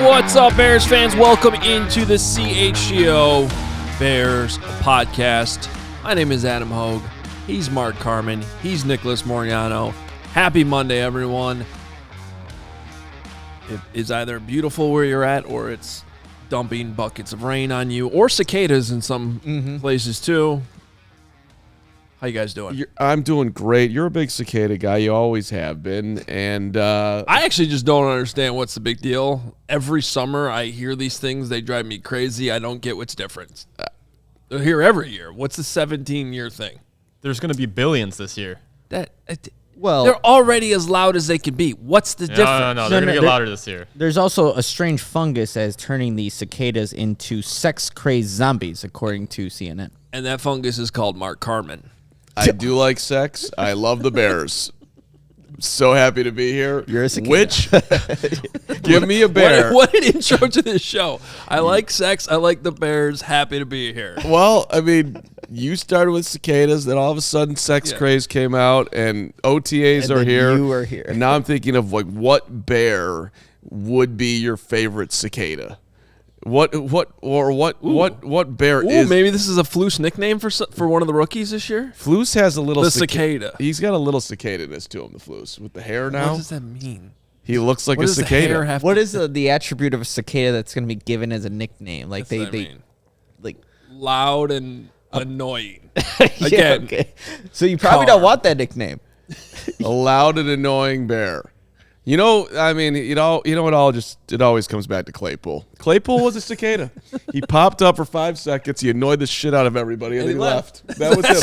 What's up, Bears fans? Welcome into the CHGO Bears Podcast. My name is Adam Hoge. He's Mark Carman. He's Nicholas Moreano. Happy Monday, everyone. It is either beautiful where you're at, or it's dumping buckets of rain on you, or cicadas in some places too. How you guys doing? I'm doing great. You're a big cicada guy. You always have been. And I actually just don't understand what's the big deal. Every summer I hear these things. They drive me crazy. I don't get what's different. They're here every year. What's the 17-year thing? There's going to be billions this year. Well, they're already as loud as they can be. What's the difference? No. They're going to get louder this year. There's also a strange fungus that is turning these cicadas into sex-crazed zombies, according to CNN. And that fungus is called Mark Carman. I do like sex. I love the Bears. So happy to be here. You're a cicada. Which, give me a bear. What an intro to this show. I like sex. I like the Bears. Happy to be here. Well, I mean, you started with cicadas, then all of a sudden Sex Craze came out, and OTAs And are then here. you are here. And now I'm thinking of like what bear would be your favorite cicada? What bear is? Maybe this is a Floose nickname for one of the rookies this year. Floose has a little cicada. He's got a little cicada-ness to him, the Floose, with the hair now. What does that mean? He looks like What a does the cicada. hair have What to- is the attribute of a cicada that's going to be given as a nickname? Like What's that mean? like Loud and annoying. yeah, Again, okay. So you probably don't want that nickname. A loud and annoying bear. You know, I mean, it always comes back to Claypool. Claypool was a cicada. He popped up for 5 seconds. He annoyed the shit out of everybody, and he left. That was him.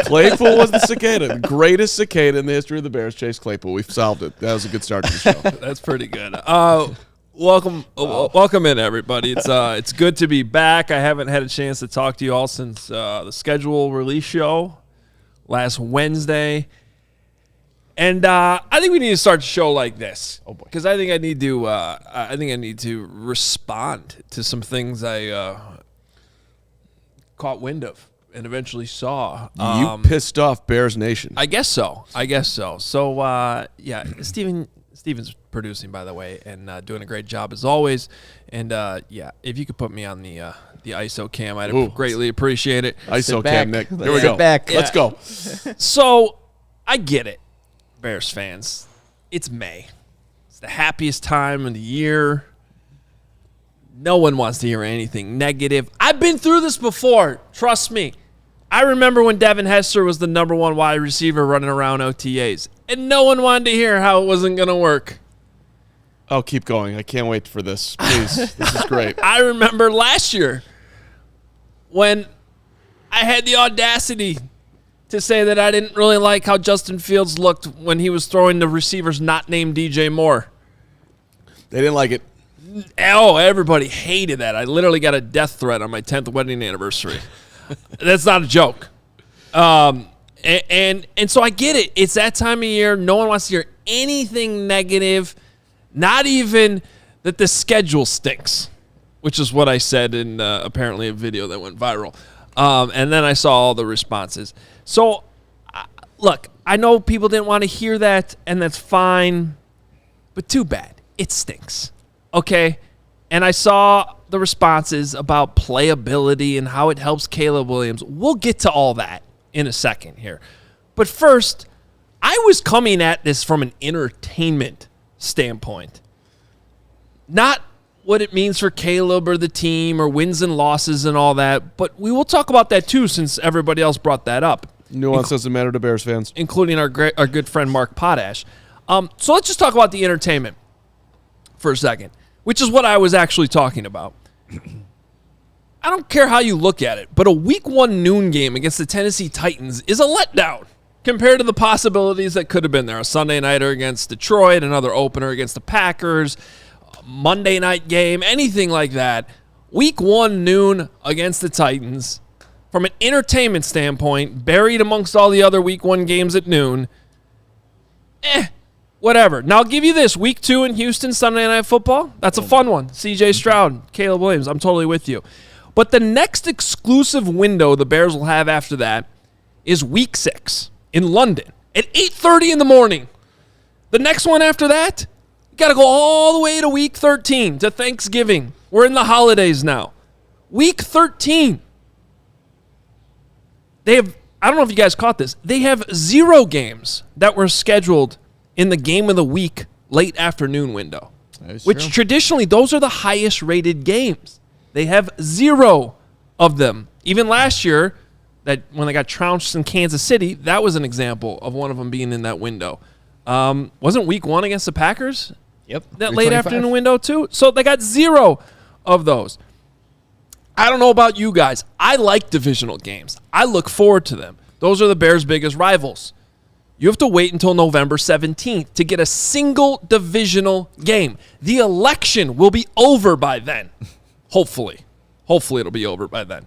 Claypool was the cicada. The greatest cicada in the history of the Bears, Chase Claypool. We've solved it. That was a good start to the show. That's pretty good. Welcome in, everybody. It's good to be back. I haven't had a chance to talk to you all since the schedule release show last Wednesday. And I think we need to start the show like this, because I think I need to respond to some things I caught wind of and eventually saw. You pissed off Bears Nation. I guess so. So Steven's producing, by the way, and doing a great job as always. And if you could put me on the ISO cam, I'd greatly appreciate it. ISO cam, Nick. Here we go. Back. Let's go. So I get it. Bears fans, it's May. It's the happiest time of the year. No one wants to hear anything negative. I've been through this before. Trust me. I remember when Devin Hester was the number one wide receiver running around OTAs, and no one wanted to hear how it wasn't going to work. Oh, keep going. I can't wait for this. Please. This is great. I remember last year when I had the audacity to say that I didn't really like how Justin Fields looked when he was throwing the receivers not named DJ Moore. They didn't like it. Oh, everybody hated that. I literally got a death threat on my 10th wedding anniversary. That's not a joke. And so I get it. It's that time of year. No one wants to hear anything negative, not even that the schedule stinks, which is what I said in apparently a video that went viral. And then I saw all the responses. So, look, I know people didn't want to hear that, and that's fine, but too bad. It stinks, okay? And I saw the responses about playability and how it helps Caleb Williams. We'll get to all that in a second here. But first, I was coming at this from an entertainment standpoint, not what it means for Caleb or the team or wins and losses and all that, but we will talk about that too since everybody else brought that up. Nuance doesn't matter to Bears fans. Including our good friend Mark Potash. So let's just talk about the entertainment for a second, which is what I was actually talking about. I don't care how you look at it, but a Week 1 noon game against the Tennessee Titans is a letdown. compared to the possibilities that could have been there. A Sunday nighter against Detroit, another opener against the Packers, Monday night game, anything like that. Week 1 noon against the Titans. From an entertainment standpoint, buried amongst all the other Week 1 games at noon, whatever. Now, I'll give you this. Week 2 in Houston, Sunday Night Football, that's a fun one. C.J. Stroud, Caleb Williams, I'm totally with you. But the next exclusive window the Bears will have after that is Week 6 in London at 8:30 in the morning. The next one after that, you got to go all the way to Week 13, to Thanksgiving. We're in the holidays now. Week 13. They have, I don't know if you guys caught this, they have 0 games that were scheduled in the game of the week late afternoon window, which traditionally those are the highest rated games. They have 0 of them. Even last year, that when they got trounced in Kansas City, that was an example of one of them being in that window. Wasn't Week 1 against the Packers? Yep. That late afternoon window too? So they got 0 of those. I don't know about you guys. I like divisional games. I look forward to them. Those are the Bears' biggest rivals. You have to wait until November 17th to get a single divisional game. The election will be over by then. Hopefully. Hopefully it'll be over by then.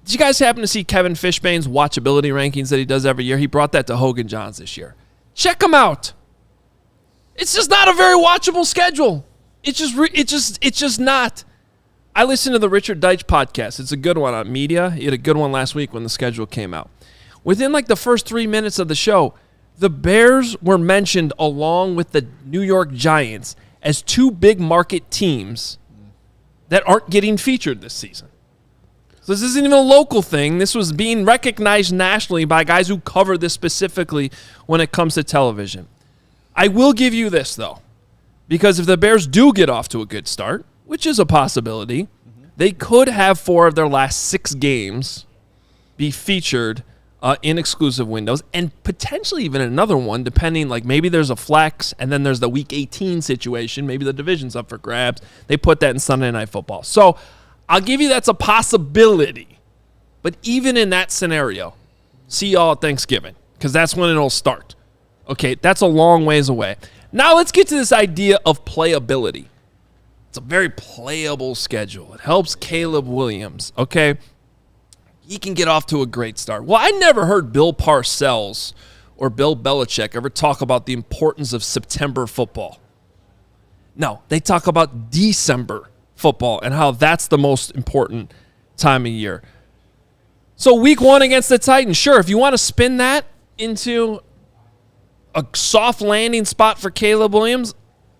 Did you guys happen to see Kevin Fishbane's watchability rankings that he does every year? He brought that to Hogan Johns this year. Check them out. It's just not a very watchable schedule. It's just not. I listen to the Richard Deitch podcast. It's a good one on media. He had a good one last week when the schedule came out. Within like the first 3 minutes of the show, the Bears were mentioned along with the New York Giants as 2 big market teams that aren't getting featured this season. So this isn't even a local thing. This was being recognized nationally by guys who cover this specifically when it comes to television. I will give you this, though, because if the Bears do get off to a good start, which is a possibility, they could have 4 of their last 6 games be featured in exclusive windows, and potentially even another one, depending, like maybe there's a flex, and then there's the Week 18 situation. Maybe the division's up for grabs. They put that in Sunday Night Football. So I'll give you that's a possibility. But even in that scenario, see y'all at Thanksgiving, because that's when it'll start. Okay, that's a long ways away. Now let's get to this idea of playability. It's a very playable schedule. It helps Caleb Williams, okay? He can get off to a great start. Well, I never heard Bill Parcells or Bill Belichick ever talk about the importance of September football. No, they talk about December football and how that's the most important time of year. So Week 1 against the Titans, sure, if you want to spin that into a soft landing spot for Caleb Williams,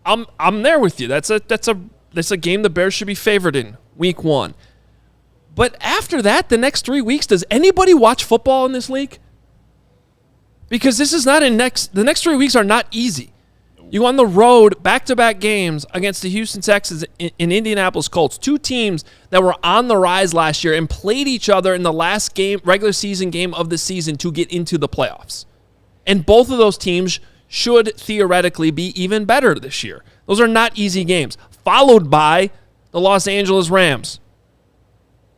I'm there with you. That's a game the Bears should be favored in, Week 1. But after that, the next 3 weeks, does anybody watch football in this league? Because this is not the next 3 weeks are not easy. You go on the road, back-to-back games against the Houston Texans in Indianapolis Colts, 2 teams that were on the rise last year and played each other in the last game, regular season game of the season to get into the playoffs. And both of those teams should theoretically be even better this year. Those are not easy games. Followed by the Los Angeles Rams,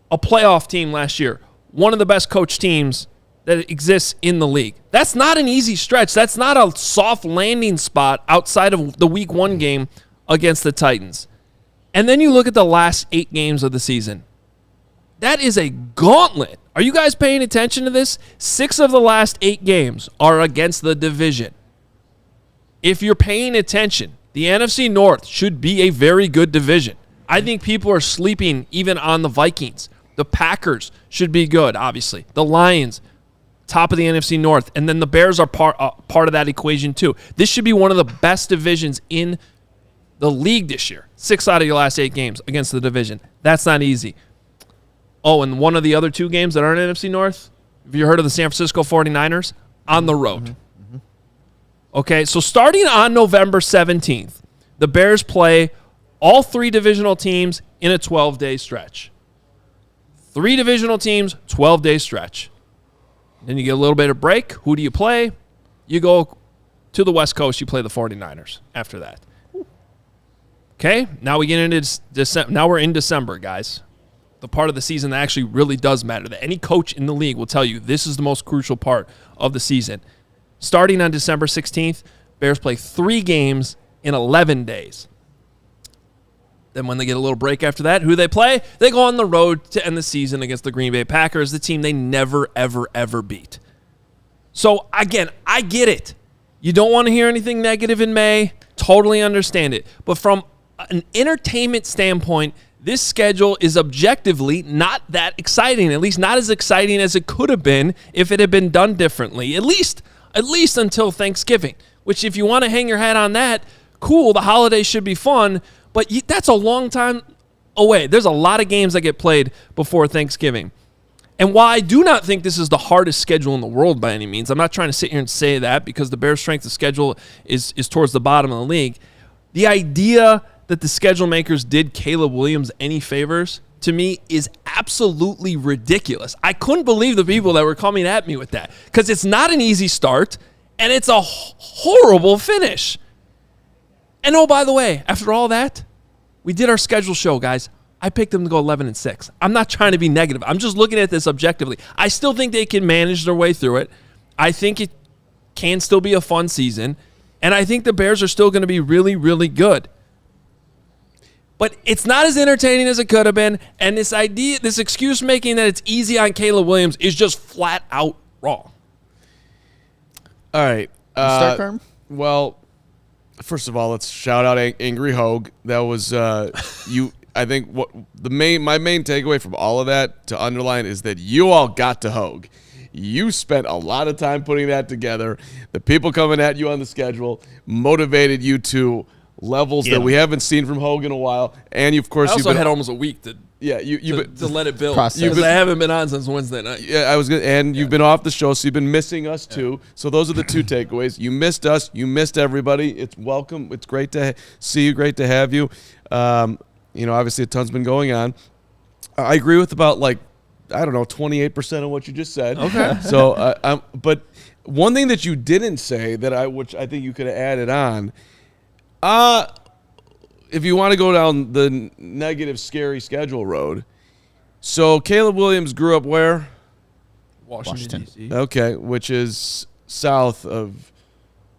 a playoff team last year, one of the best coached teams that exists in the league. That's not an easy stretch. That's not a soft landing spot outside of the Week 1 game against the Titans. And then you look at the last 8 games of the season. That is a gauntlet. Are you guys paying attention to this? 6 of the last 8 games are against the division. If you're paying attention, the NFC North should be a very good division. I think people are sleeping even on the Vikings. The Packers should be good, obviously. The Lions, top of the NFC North. And then the Bears are part of that equation too. This should be one of the best divisions in the league this year. 6 out of your last 8 games against the division. That's not easy. Oh, and one of the other 2 games that aren't NFC North, have you heard of the San Francisco 49ers? On the road. Okay, so starting on November 17th, the Bears play all 3 divisional teams in a 12-day stretch. 3 divisional teams, 12-day stretch. Then you get a little bit of break. Who do you play? You go to the West Coast. You play the 49ers after that. Okay, now we get into December. Now we're in December, guys. the part of the season that actually really does matter, that any coach in the league will tell you this is the most crucial part of the season. Starting on December 16th, Bears play 3 games in 11 days. Then when they get a little break after that, who they play? They go on the road to end the season against the Green Bay Packers, the team they never, ever, ever beat. So, again, I get it. You don't want to hear anything negative in May. Totally understand it. But from an entertainment standpoint, this schedule is objectively not that exciting, at least not as exciting as it could have been if it had been done differently, at least until Thanksgiving, which if you want to hang your hat on that, cool, the holidays should be fun, but that's a long time away. There's a lot of games that get played before Thanksgiving. And while I do not think this is the hardest schedule in the world by any means, I'm not trying to sit here and say that because the Bears' strength of schedule is towards the bottom of the league. The idea that the schedule makers did Caleb Williams any favors, to me, is absolutely ridiculous. I couldn't believe the people that were coming at me with that because it's not an easy start and it's a horrible finish. And oh, by the way, after all that, we did our schedule show, guys. I picked them to go 11-6. I'm not trying to be negative. I'm just looking at this objectively. I still think they can manage their way through it. I think it can still be a fun season. And I think the Bears are still going to be really, really good. But it's not as entertaining as it could have been. And this idea, this excuse making that it's easy on Caleb Williams is just flat out wrong. All right. Start, Carm? Well, first of all, let's shout out Angry Hoge. That was you. I think what my main takeaway from all of that to underline is that you all got to Hoge. You spent a lot of time putting that together. The people coming at you on the schedule motivated you to levels that we haven't seen from Hoge in a while. And you, of course, I also had almost a week to let it build. Because I haven't been on since Wednesday night. Yeah, I was good. And you've been off the show, so you've been missing us too. So those are the 2 takeaways. You missed us. You missed everybody. It's welcome. It's great to see you. Great to have you. Obviously a ton's been going on. I agree with about 28% of what you just said. Okay. So, but one thing that you didn't say which I think you could have added on, if you want to go down the negative, scary schedule road. So Caleb Williams grew up where? Washington. D.C. Okay, which is south of.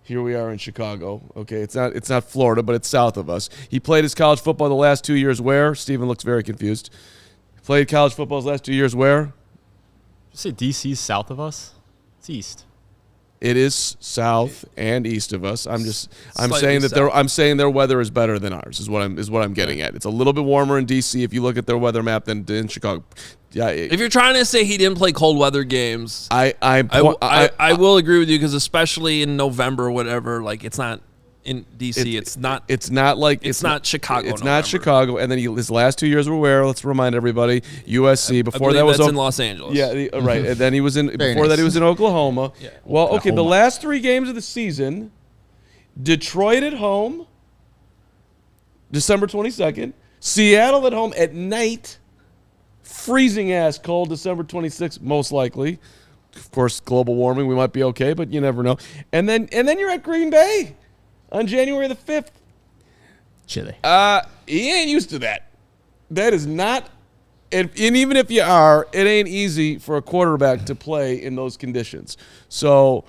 Here we are in Chicago. Okay, it's not Florida, but it's south of us. He played his college football the last 2 years where? Steven looks very confused. Played college football his last 2 years where? Did you say DC's south of us? It's east. It is south and east of us. I'm Slightly saying that south. their weather is better than ours. Is what I'm getting at. It's a little bit warmer in DC if you look at their weather map than in Chicago. Yeah. If you're trying to say he didn't play cold weather games, I will agree with you because especially in November or whatever, it's not in DC. It's not Chicago. It's not Chicago. And then his last 2 years were where? Let's remind everybody. USC. Before that was in Los Angeles. Yeah, right. And then he was in before that he was in Oklahoma. Yeah. Well, okay. The last 3 games of the season: Detroit at home, December 22nd. Seattle at home at night. Freezing ass cold, December 26th, most likely. Of course, global warming, we might be okay, but you never know. And then you're at Green Bay on January the 5th. Chilly. He ain't used to that. That is not, and even if you are, it ain't easy for a quarterback to play in those conditions. So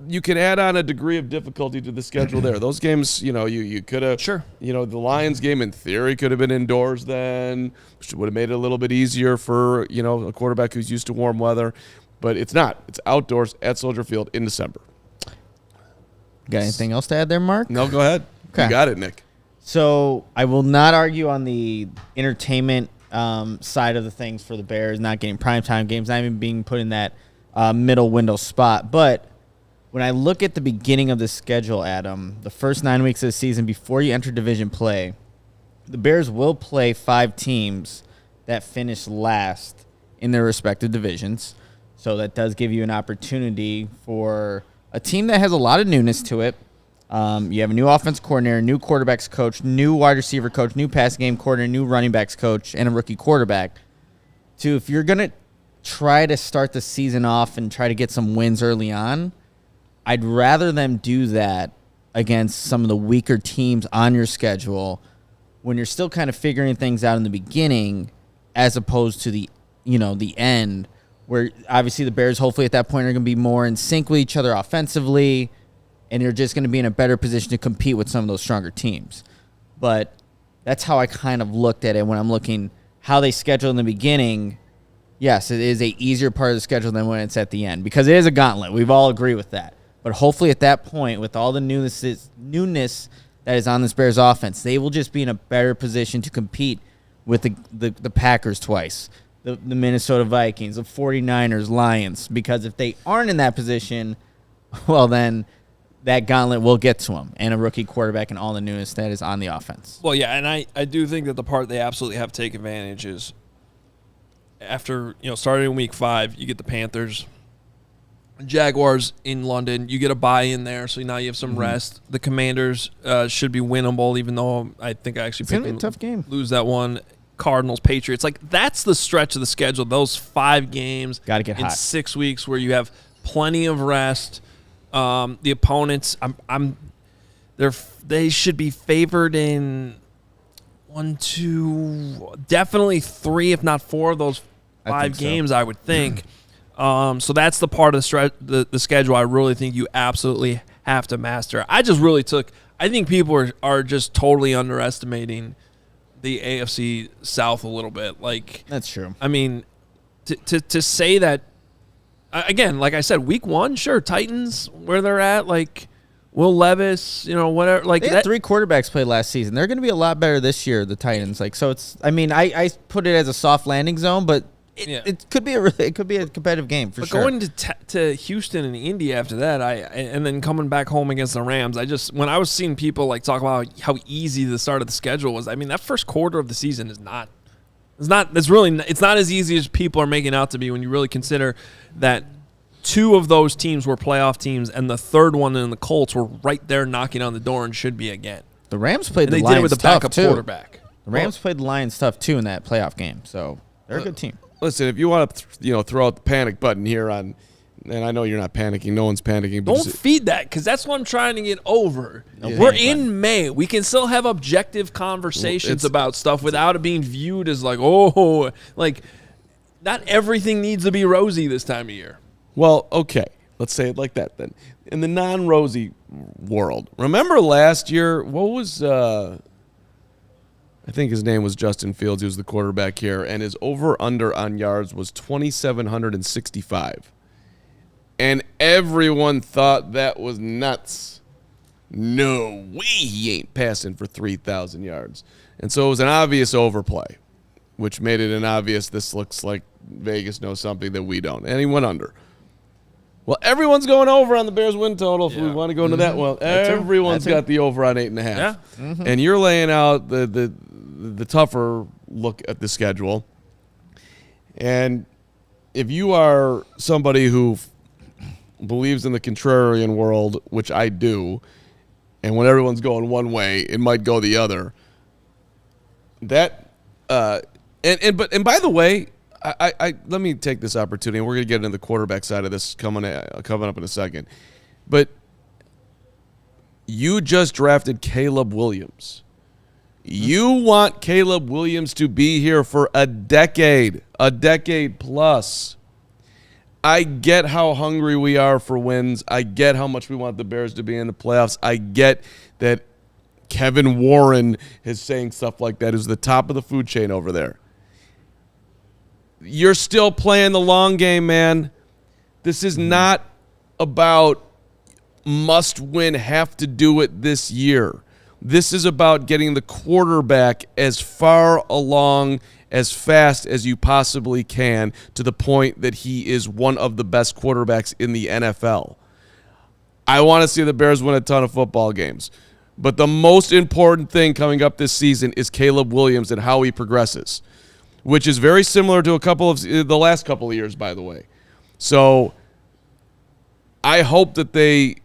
you can add on a degree of difficulty to the schedule there. Those games, you could have. Sure. The Lions game in theory could have been indoors then, which would have made it a little bit easier for, a quarterback who's used to warm weather. But it's not. It's outdoors at Soldier Field in December. Got anything else to add there, Mark? No, go ahead. Okay. You got it, Nick. So I will not argue on the entertainment side of the things for the Bears, not getting primetime games, not even being put in that middle window spot. But when I look at the beginning of the schedule, Adam, the first 9 weeks of the season before you enter division play, the Bears will play 5 teams that finish last in their respective divisions. So that does give you an opportunity for a team that has a lot of newness to it. You have a new offense coordinator, new quarterbacks coach, new wide receiver coach, new passing game coordinator, new running backs coach, and a rookie quarterback. So if you're going to try to start the season off and try to get some wins early on, I'd rather them do that against some of the weaker teams on your schedule when you're still kind of figuring things out in the beginning, as opposed to the end, where obviously the Bears hopefully at that point are going to be more in sync with each other offensively, and you're just going to be in a better position to compete with some of those stronger teams. But that's how I kind of looked at it when I'm looking how they schedule in the beginning. Yes, it is a easier part of the schedule than when it's at the end because it is a gauntlet. We've all agreed with that. But hopefully at that point, with all the newness that is on this Bears offense, they will just be in a better position to compete with the Packers twice, the Minnesota Vikings, the 49ers, Lions. Because if they aren't in that position, well, then that gauntlet will get to them and a rookie quarterback and all the newness that is on the offense. Well, yeah, and I do think that the part they absolutely have to take advantage is after, starting in week 5, you get the Panthers, Jaguars in London. You get a bye in there, so now you have some rest. The Commanders should be winnable, even though I think I actually picked them a tough game. Lose that one. Cardinals, Patriots. That's the stretch of the schedule. Those 5 games Gotta get in hot. 6 weeks where you have plenty of rest. The opponents, they should be favored in 1, 2, definitely 3, if not 4 of those 5 games, I would think. So that's the part of the schedule I really think you absolutely have to master. I think people are just totally underestimating the AFC South a little bit. That's true. I mean, to say that, again, like I said, week 1, sure, Titans, where they're at, Will Levis, whatever. They had 3 quarterbacks play last season. They're going to be a lot better this year, the Titans. So it's, I put it as a soft landing zone, but it could be a competitive game for sure. But going to Houston and Indy after that, and then coming back home against the Rams, when I was seeing people talk about how easy the start of the schedule was, that first quarter of the season is not. It's not as easy as people are making out to be when you really consider that 2 of those teams were playoff teams, and the third one in the Colts were right there knocking on the door and should be again. The Rams played the Lions tough, too. They did it with a backup quarterback. The Rams played the Lions tough, too, in that playoff game, so they're a good team. Listen, if you want to throw out the panic button here and I know you're not panicking, no one's panicking. But don't feed that, because that's what I'm trying to get over. We're in May. We can still have objective conversations about stuff without it being viewed as not everything needs to be rosy this time of year. Well, okay. Let's say it like that then. In the non-rosy world, remember last year, what was I think his name was Justin Fields. He was the quarterback here, and his over-under on yards was 2,765. And everyone thought that was nuts. No way he ain't passing for 3,000 yards. And so it was an obvious overplay, which made it an obvious this looks like Vegas knows something that we don't. And he went under. Well, everyone's going over on the Bears win total if we want to go into that one. Everyone's got the over on 8.5. Yeah. And you're laying out the tougher look at the schedule. And if you are somebody who believes in the contrarian world, which I do, and when everyone's going one way, it might go the other. That and by the way, I let me take this opportunity, and we're going to get into the quarterback side of this coming up in a second. But you just drafted Caleb Williams. You want Caleb Williams to be here for a decade plus. I get how hungry we are for wins. I get how much we want the Bears to be in the playoffs. I get that Kevin Warren is saying stuff like that, who's the top of the food chain over there. You're still playing the long game, man. This is not about must win, have to do it this year. This is about getting the quarterback as far along, as fast as you possibly can, to the point that he is one of the best quarterbacks in the NFL. I want to see the Bears win a ton of football games. But the most important thing coming up this season is Caleb Williams and how he progresses, which is very similar to the last couple of years, by the way. So I hope that they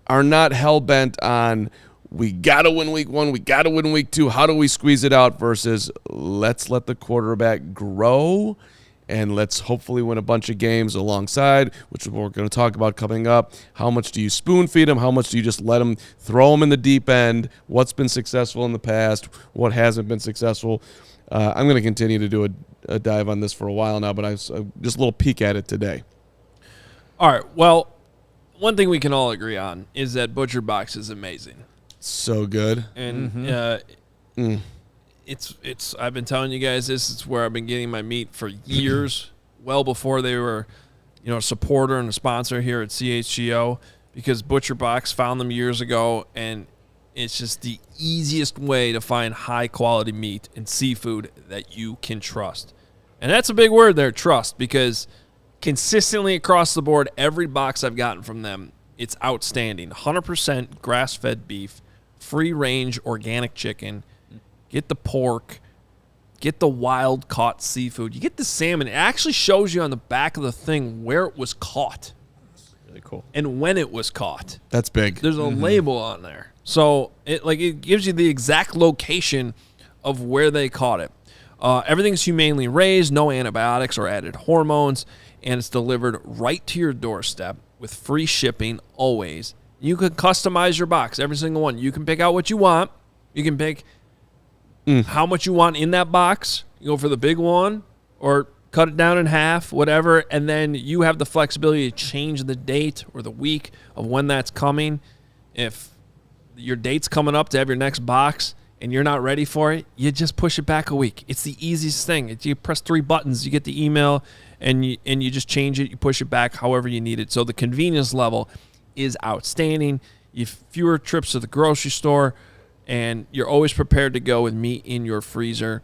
are not hell-bent on, we got to win week 1, we got to win week 2, how do we squeeze it out, versus let's let the quarterback grow and let's hopefully win a bunch of games alongside, which we're going to talk about coming up. How much do you spoon feed him? How much do you just let him throw him in the deep end? What's been successful in the past? What hasn't been successful? I'm going to continue to do a dive on this for a while now, but I was just a little peek at it today. All right. Well, one thing we can all agree on is that Butcher Box is amazing. So good. And it's I've been telling you guys this. It's where I've been getting my meat for years, well before they were, a supporter and a sponsor here at CHGO, because Butcher Box found them years ago, and it's just the easiest way to find high-quality meat and seafood that you can trust. And that's a big word there, trust, because consistently across the board, every box I've gotten from them, it's outstanding. 100% grass-fed beef, free-range organic chicken, get the pork, get the wild-caught seafood. You get the salmon. It actually shows you on the back of the thing where it was caught. Really cool. And when it was caught. That's big. There's a label on there. So it gives you the exact location of where they caught it. Everything's humanely raised, no antibiotics or added hormones, and it's delivered right to your doorstep with free shipping always. You can customize your box, every single one. You can pick out what you want. You can pick how much you want in that box. You go for the big one or cut it down in half, whatever, and then you have the flexibility to change the date or the week of when that's coming. If your date's coming up to have your next box and you're not ready for it, you just push it back a week. It's the easiest thing. You press 3 buttons, you get the email, and you just change it. You push it back however you need it. So the convenience level is outstanding. You have fewer trips to the grocery store, and you're always prepared to go with meat in your freezer.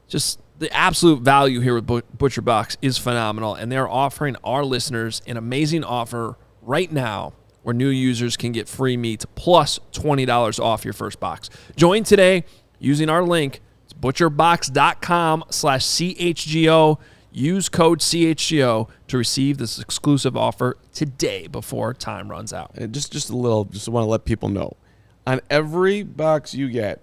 Just the absolute value here with Butcher Box is phenomenal, and they're offering our listeners an amazing offer right now where new users can get free meat plus $20 off your first box. Join today using our link. It's butcherbox.com/CHGO. Use code CHGO to receive this exclusive offer today before time runs out. And just want to let people know. On every box you can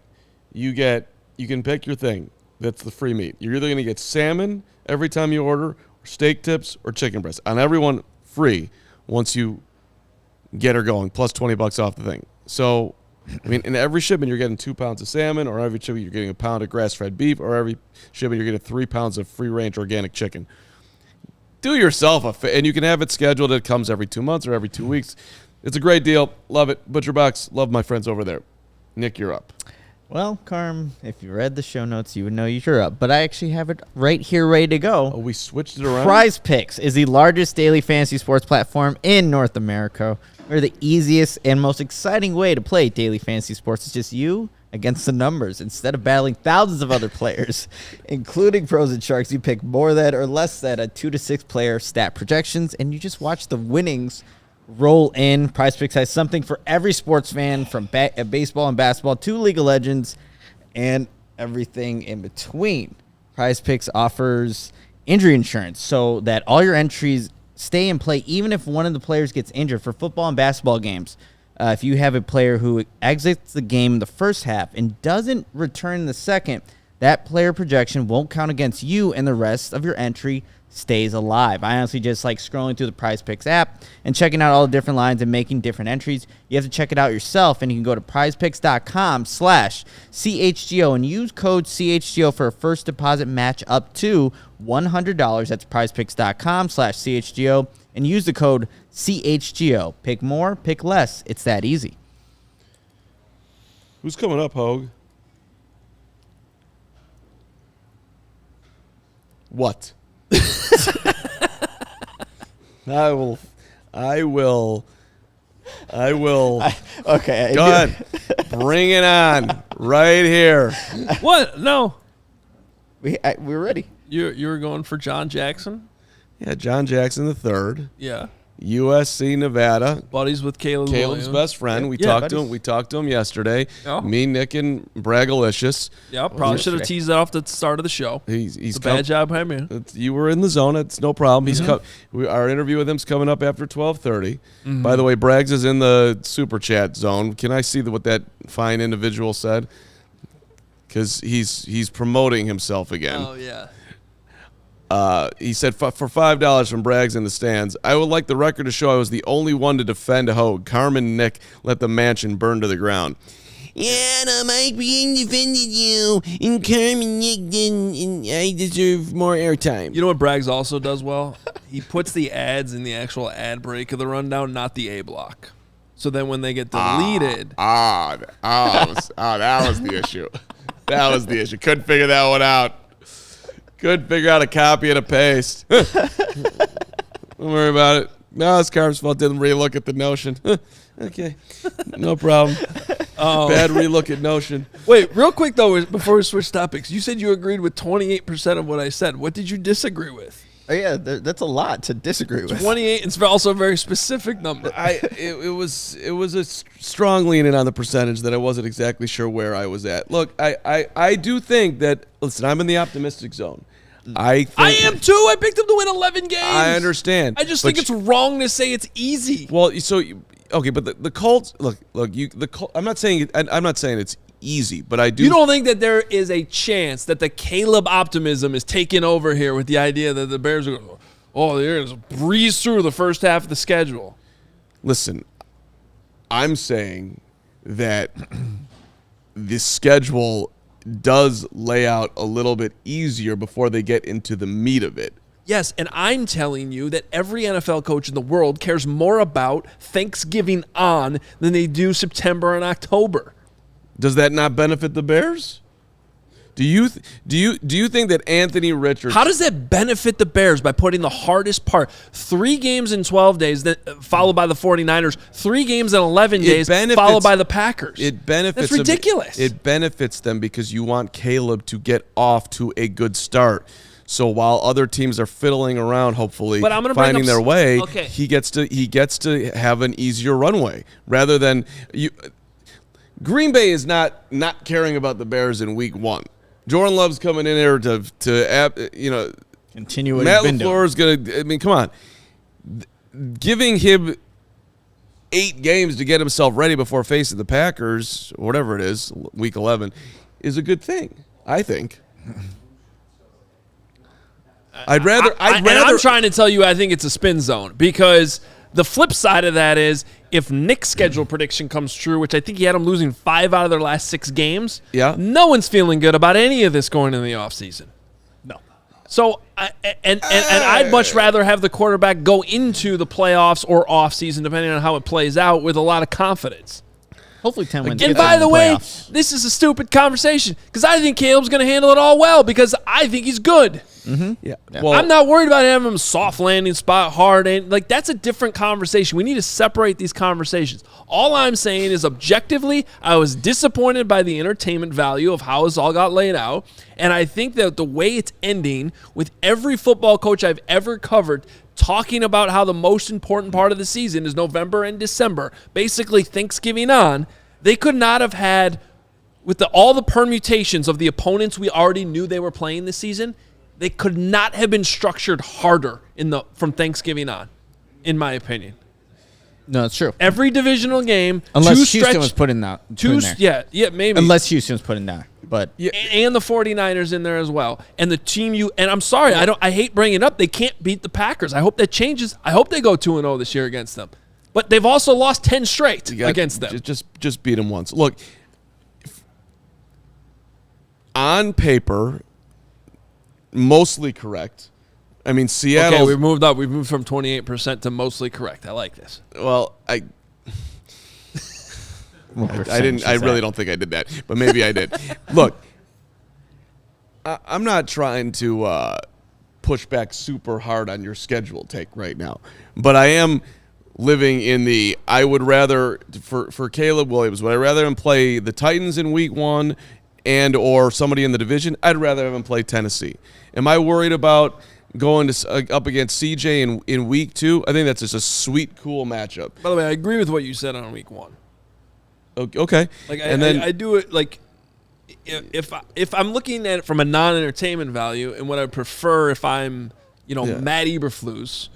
pick your thing. That's the free meat. You're either going to get salmon every time you order, or steak tips, or chicken breast. On everyone, free once you get her going, plus $20 off the thing. So, I mean, in every shipment, you're getting 2 pounds of salmon, or every shipment, you're getting a pound of grass-fed beef, or every shipment, you're getting 3 pounds of free-range organic chicken. Do yourself a favor, and you can have it scheduled. It comes every 2 months or every 2 weeks. It's a great deal. Love it. Butcher Box. Love my friends over there. Nick, you're up. Well, Carm, if you read the show notes, you would know you're up. But I actually have it right here ready to go. Oh, we switched it around? Prize Picks is the largest daily fantasy sports platform in North America, where the easiest and most exciting way to play daily fantasy sports is just you against the numbers. Instead of battling thousands of other players, including pros and sharks, you pick more than or less than a 2 to 6 player stat projections, and you just watch the winnings roll in. Prize Picks has something for every sports fan, from baseball and basketball to League of Legends and everything in between. Prize Picks offers injury insurance so that all your entries stay in play even if one of the players gets injured. For football and basketball games, if you have a player who exits the game in the first half and doesn't return in the second, that player projection won't count against you, and the rest of your entry stays alive. I honestly just like scrolling through the Prize Picks app and checking out all the different lines and making different entries. You have to check it out yourself, and you can go to prizepicks.com/CHGO and use code CHGO for a first deposit match up to $100. That's prizepicks.com/CHGO and use the code CHGO. Pick more, pick less. It's that easy. Who's coming up, Hoge? What? I will. Okay. Go ahead. Bring it on. Right here. What? No. We're ready. You were going for John Jackson? Yeah, John Jackson III. Yeah. USC, Nevada. Buddies with Caleb's Caleb's best friend. We Yeah, talked buddies. to him. We talked to him yesterday. Oh. Me, Nick, and Braggalicious. Yeah, probably should have teased that off at the start of the show. He's It's a bad job by me. You were in the zone. It's no problem. He's our interview with him's coming up after 12:30. By the way, Braggs is in the super chat zone. Can I see what that fine individual said? Because he's promoting himself again. Oh, yeah. He said, for $5 from Braggs in the stands, I would like the record to show I was the only one to defend Hoge. Carman and Nick let the mansion burn to the ground. Adam, I defended you, and Carman Nick didn't, and I deserve more airtime. You know what Braggs also does well? He puts the ads in the actual ad break of the rundown, not the A block. So then when they get deleted. That was the issue. That was the issue. Couldn't figure that one out. Couldn't figure out a copy and a paste. Don't worry about it. No, it's Carm's fault. Didn't relook at the Notion. Okay, no problem. Bad relook at Notion. Wait, real quick, though, before we switch topics, you said you agreed with 28% of what I said. What did you disagree with? Oh, yeah, that's a lot to disagree with. 28, it's also a very specific number. It was a strong leaning on the percentage that I wasn't exactly sure where I was at. Look, I do think that, listen, I'm in the optimistic zone. I am too. I picked them to win 11 games. I understand. I just think it's wrong to say it's easy. Well, okay, but the Colts, look, I'm not saying it's easy, but I do. You don't think that there is a chance that the Caleb optimism is taking over here with the idea that the Bears are going, they're going to breeze through the first half of the schedule? Listen, I'm saying that the schedule does lay out a little bit easier before they get into the meat of it. Yes, and I'm telling you that every NFL coach in the world cares more about Thanksgiving on than they do September and October. Does that not benefit the Bears? Do you think that Anthony Richardson? How does that benefit the Bears by putting the hardest part? 3 games in 12 days, followed by the 49ers. 3 games in 11 days, followed by the Packers. It benefits. That's ridiculous. It benefits them because you want Caleb to get off to a good start. So while other teams are fiddling around, hopefully finding their way, he gets to have an easier runway rather than you. Green Bay is not caring about the Bears in week 1. Jordan Love's coming in there to continue. Matt LaFleur is going to. I mean, come on, giving him 8 games to get himself ready before facing the Packers, or whatever it is, week 11, is a good thing. I think. I'm trying to tell you, I think it's a spin zone because the flip side of that is if Nick's schedule prediction comes true, which I think he had them losing 5 out of their last 6 games, no one's feeling good about any of this going into the offseason. No. So, I'd much rather have the quarterback go into the playoffs or offseason, depending on how it plays out, with a lot of confidence. Hopefully 10 wins. And by the way, this is a stupid conversation because I think Caleb's going to handle it all well because I think he's good. Mm-hmm. Yeah. Well, I'm not worried about having him soft landing spot, hard, and that's a different conversation. We need to separate these conversations. All I'm saying is objectively, I was disappointed by the entertainment value of how this all got laid out, and I think that the way it's ending with every football coach I've ever covered talking about how the most important part of the season is November and December, basically Thanksgiving on, they could not have had, with all the permutations of the opponents we already knew they were playing this season, they could not have been structured harder from Thanksgiving on, in my opinion. No, it's true. Every divisional game, unless Houston was put in there. Yeah, maybe. Unless Houston was put in there, but and the 49ers in there as well. And the team and I'm sorry, I hate bringing it up. They can't beat the Packers. I hope that changes. I hope they go 2-0 this year against them. But they've also lost 10 straight against them. Just beat them once. Look, on paper, mostly correct. I mean, Seattle. Okay, we've moved up. We've moved from 28% to mostly correct. I like this. Well, I didn't. I really don't think I did that, but maybe I did. Look, I'm not trying to push back super hard on your schedule take right now, but I am living in the. I would rather for Caleb Williams. Would I rather him play the Titans in week 1 and or somebody in the division? I'd rather have him play Tennessee. Am I worried about going up against CJ in week 2? I think that's just a sweet, cool matchup. By the way, I agree with what you said on week 1. Okay. I do it like if I'm looking at it from a non-entertainment value and what I prefer if I'm Matt Eberflus.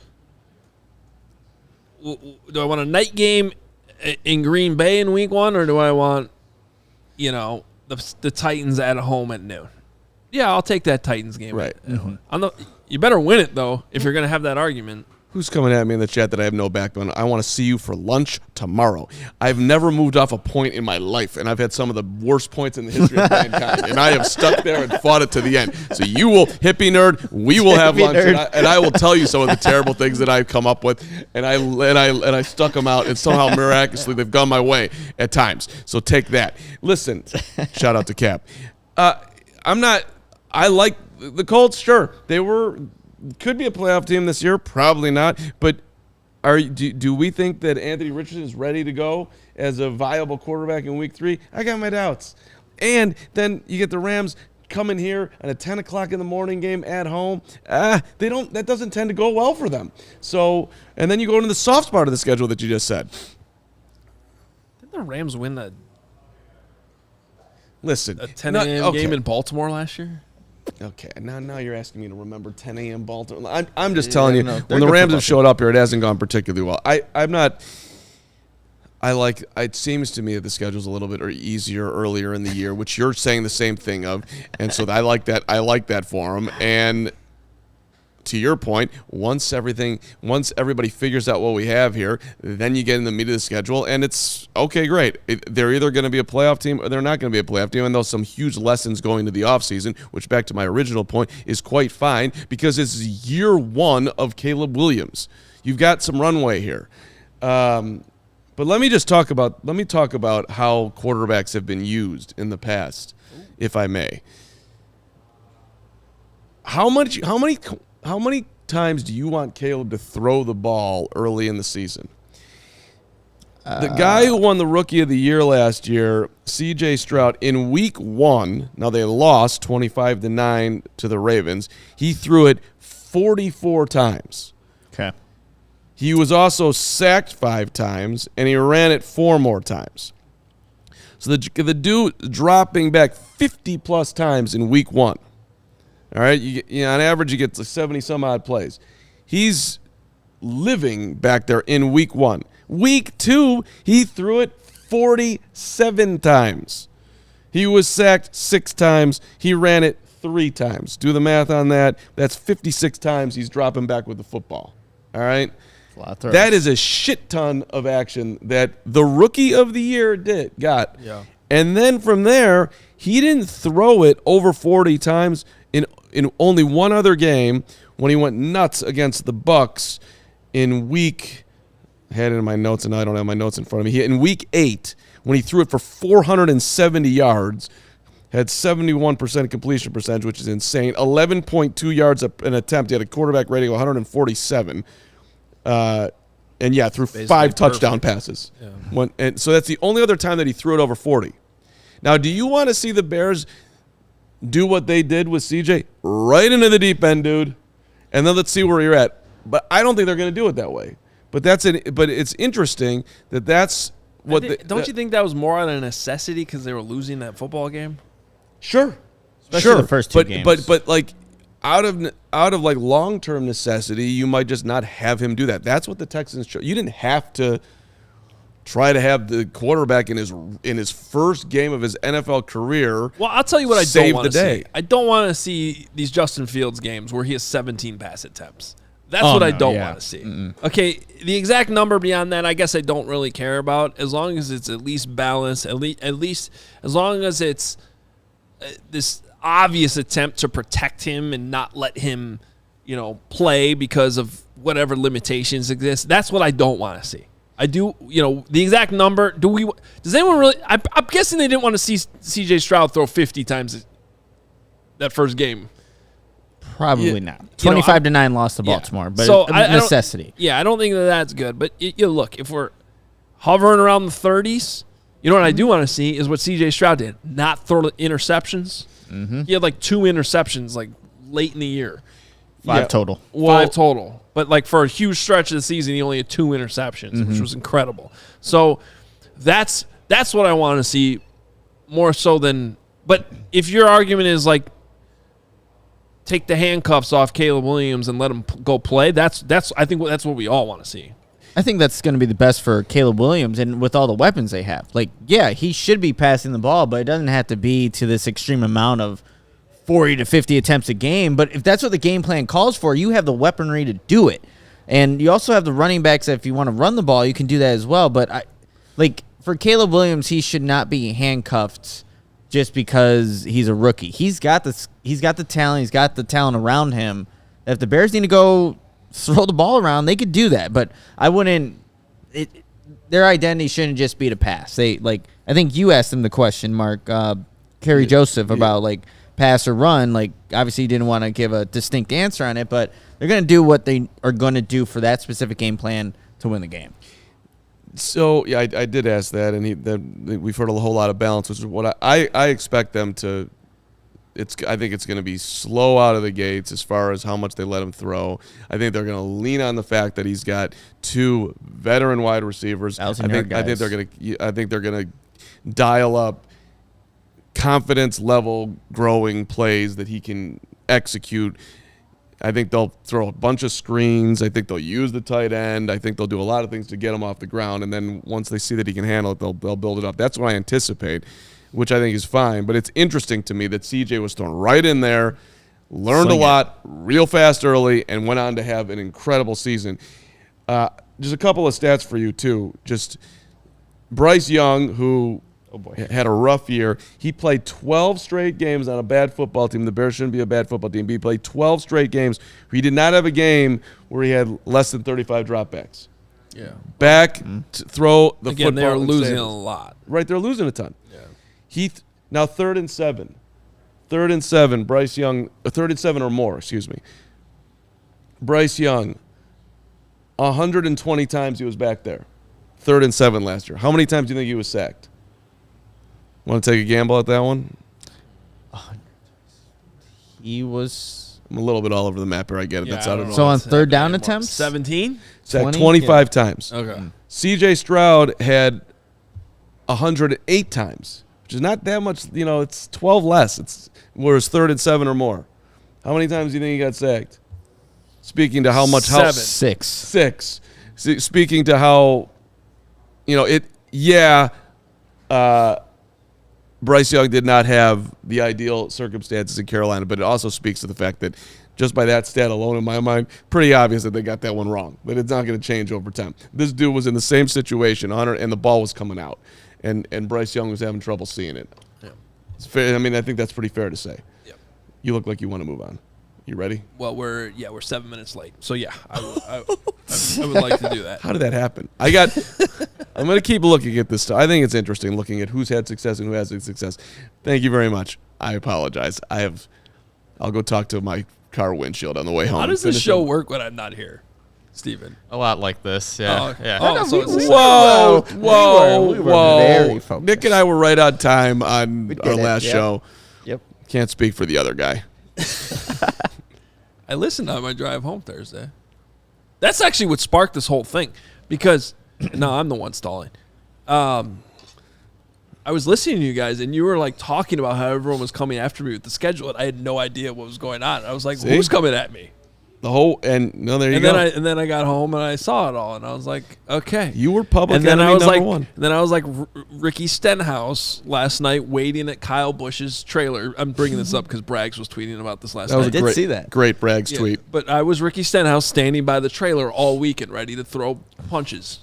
Do I want a night game in Green Bay in week 1 or do I want the Titans at home at noon? Yeah, I'll take that Titans game. Right. You better win it, though, if you're going to have that argument. Who's coming at me in the chat that I have no backbone? I want to see you for lunch tomorrow. I've never moved off a point in my life, and I've had some of the worst points in the history of mankind, and I have stuck there and fought it to the end. So you will, hippie nerd, we will have lunch, and I will tell you some of the terrible things that I've come up with, and I stuck them out, and somehow miraculously they've gone my way at times. So take that. Listen, shout out to Cap. I like the Colts. Sure, they could be a playoff team this year. Probably not. But do we think that Anthony Richardson is ready to go as a viable quarterback in Week 3? I got my doubts. And then you get the Rams coming here on a 10 o'clock in the morning game at home. That doesn't tend to go well for them. So, and then you go into the soft part of the schedule that you just said. Didn't the Rams win a 10 no, a.m. okay. game in Baltimore last year? Okay, now you're asking me to remember 10 a.m. Baltimore. I'm just telling you, no, when the Rams have showed up here, it hasn't gone particularly well. I'm not. It seems to me that the schedule's a little bit easier earlier in the year, which you're saying the same thing of, and so I like that. I like that for them. And to your point, once everybody figures out what we have here, then you get in the meat of the schedule, and it's okay, great. They're either going to be a playoff team or they're not going to be a playoff team, and there's some huge lessons going to the offseason, which, back to my original point, is quite fine because it's year one of Caleb Williams. You've got some runway here. But let me talk about how quarterbacks have been used in the past, if I may. How many times do you want Caleb to throw the ball early in the season? The guy who won the Rookie of the Year last year, C.J. Stroud, in Week 1, now they lost 25-9 to the Ravens, he threw it 44 times. Okay. He was also sacked 5 times, and he ran it 4 more times. So the dude dropping back 50-plus times in Week 1. All right, on average, you get 70-some-odd plays. He's living back there in Week 1. Week 2, he threw it 47 times. He was sacked 6 times. He ran it 3 times. Do the math on that. That's 56 times he's dropping back with the football. All right? That is a shit ton of action that the Rookie of the Year got. Yeah. And then from there, he didn't throw it over 40 times in only one other game when he went nuts against the Bucs in week. I had it in my notes, and I don't have my notes in front of me. In Week 8, when he threw it for 470 yards, had 71% completion percentage, which is insane. 11.2 yards an attempt. He had a quarterback rating of 147. And threw basically 5 touchdown passes. Yeah. And so that's the only other time that he threw it over 40. Now, do you want to see the Bears do what they did with CJ? Right into the deep end, dude. And then let's see where you're at. But I don't think they're going to do it that way. But it's interesting that's what. Don't you think that was more out of necessity because they were losing that football game? Sure, especially the first 2 games. But like out of like long-term necessity, you might just not have him do that. That's what the Texans chose. You didn't have to try to have the quarterback in his first game of his NFL career. Well, I'll tell you what I don't want to see. I don't want to see these Justin Fields games where he has 17 pass attempts. That's what I don't want to see. Mm-mm. Okay, the exact number beyond that, I guess I don't really care about. As long as it's at least balanced, at least as long as it's this obvious attempt to protect him and not let him, play because of whatever limitations exist. That's what I don't want to see. I do, the exact number. Does anyone really? I'm guessing they didn't want to see C.J. Stroud throw 50 times that first game. Probably not. 25-9 loss to Baltimore, but so necessity. I don't think that's good. But look, if we're hovering around the 30s, what I do want to see is what C.J. Stroud did. Not throw interceptions. Mm-hmm. He had like 2 interceptions like late in the year. 5 total. 5 total. But like for a huge stretch of the season, he only had 2 interceptions, which was incredible. So that's what I want to see more so than. But if your argument is like, take the handcuffs off Caleb Williams and let him go play, I think that's what we all want to see. I think that's going to be the best for Caleb Williams, and with all the weapons they have. Like, yeah, he should be passing the ball, but it doesn't have to be to this extreme amount of 40 to 50 attempts a game. But if that's what the game plan calls for, you have the weaponry to do it. And you also have the running backs that if you want to run the ball, you can do that as well. But for Caleb Williams, he should not be handcuffed just because he's a rookie. He's got the talent. He's got the talent around him. If the Bears need to go throw the ball around, they could do that. But I wouldn't. Their identity shouldn't just be to pass. I think you asked them the question, Mark, Kerry Joseph, about pass or run. Obviously, you didn't want to give a distinct answer on it, but they're going to do what they are going to do for that specific game plan to win the game. So yeah, I did ask that, and we've heard a whole lot of balance, which is what I expect them to. I think it's going to be slow out of the gates as far as how much they let him throw. I think they're going to lean on the fact that he's got 2 veteran wide receivers. I think they're going to dial up confidence level growing plays that he can execute. I think they'll throw a bunch of screens. I think they'll use the tight end. I think they'll do a lot of things to get him off the ground. And then once they see that he can handle it, they'll build it up. That's what I anticipate, which I think is fine. But it's interesting to me that CJ was thrown right in there, learned a lot real fast early, and went on to have an incredible season. Just a couple of stats for you, too. Just Bryce Young, who had a rough year. He played 12 straight games on a bad football team. The Bears shouldn't be a bad football team, but he played 12 straight games where he did not have a game where he had less than 35 dropbacks. Yeah. Back to throw the football. Again, they were losing a a lot. Right, they're losing a ton. Yeah. Now 3rd and 7. 3rd and 7, Bryce Young, 3rd and 7 or more, excuse me. Bryce Young, 120 times he was back there. 3rd and 7 last year. How many times do you think he was sacked? Want to take a gamble at that one? He was. I'm a little bit all over the map here. I get it. Yeah, That's out of So on 3rd down attempts? 17? sacked 25 times. Okay. C.J. Stroud had 108 times, which is not that much. It's 12 less. Whereas 3rd and 7 or more. How many times do you think he got sacked? Speaking to how much. 7. 6. 6. Speaking to how, Bryce Young did not have the ideal circumstances in Carolina, but it also speaks to the fact that just by that stat alone, in my mind, pretty obvious that they got that one wrong. But it's not going to change over time. This dude was in the same situation, and the ball was coming out, and Bryce Young was having trouble seeing it. Yeah. It's fair. I mean, I think that's pretty fair to say. Yep. You look like you want to move on. You ready? Well, we're 7 minutes late. So, yeah, I would like to do that. How did that happen? I'm going to keep looking at this stuff. I think it's interesting looking at who's had success and who hasn't success. Thank you very much. I apologize. I'll go talk to my car windshield on the way home. How does this show work when I'm not here, Steven? A lot like this, yeah. Oh, yeah. oh, so it's Whoa. We were very focused. Nick and I were right on time on our last Yep. show. Yep. Can't speak for the other guy. I listened on my drive home Thursday. That's actually what sparked this whole thing because no, I'm the one stalling. I was listening to you guys, and you were talking about how everyone was coming after me with the schedule, and I had no idea what was going on. I was like, "Who's coming at me?" There you go. And then I got home and I saw it all, and I was like, "Okay." You were public and then enemy I was number like, one. And then I was like Ricky Stenhouse last night, waiting at Kyle Busch's trailer. I'm bringing this up because Braggs was tweeting about this last night. I did see that. Great Braggs tweet. But I was Ricky Stenhouse standing by the trailer all weekend, ready to throw punches,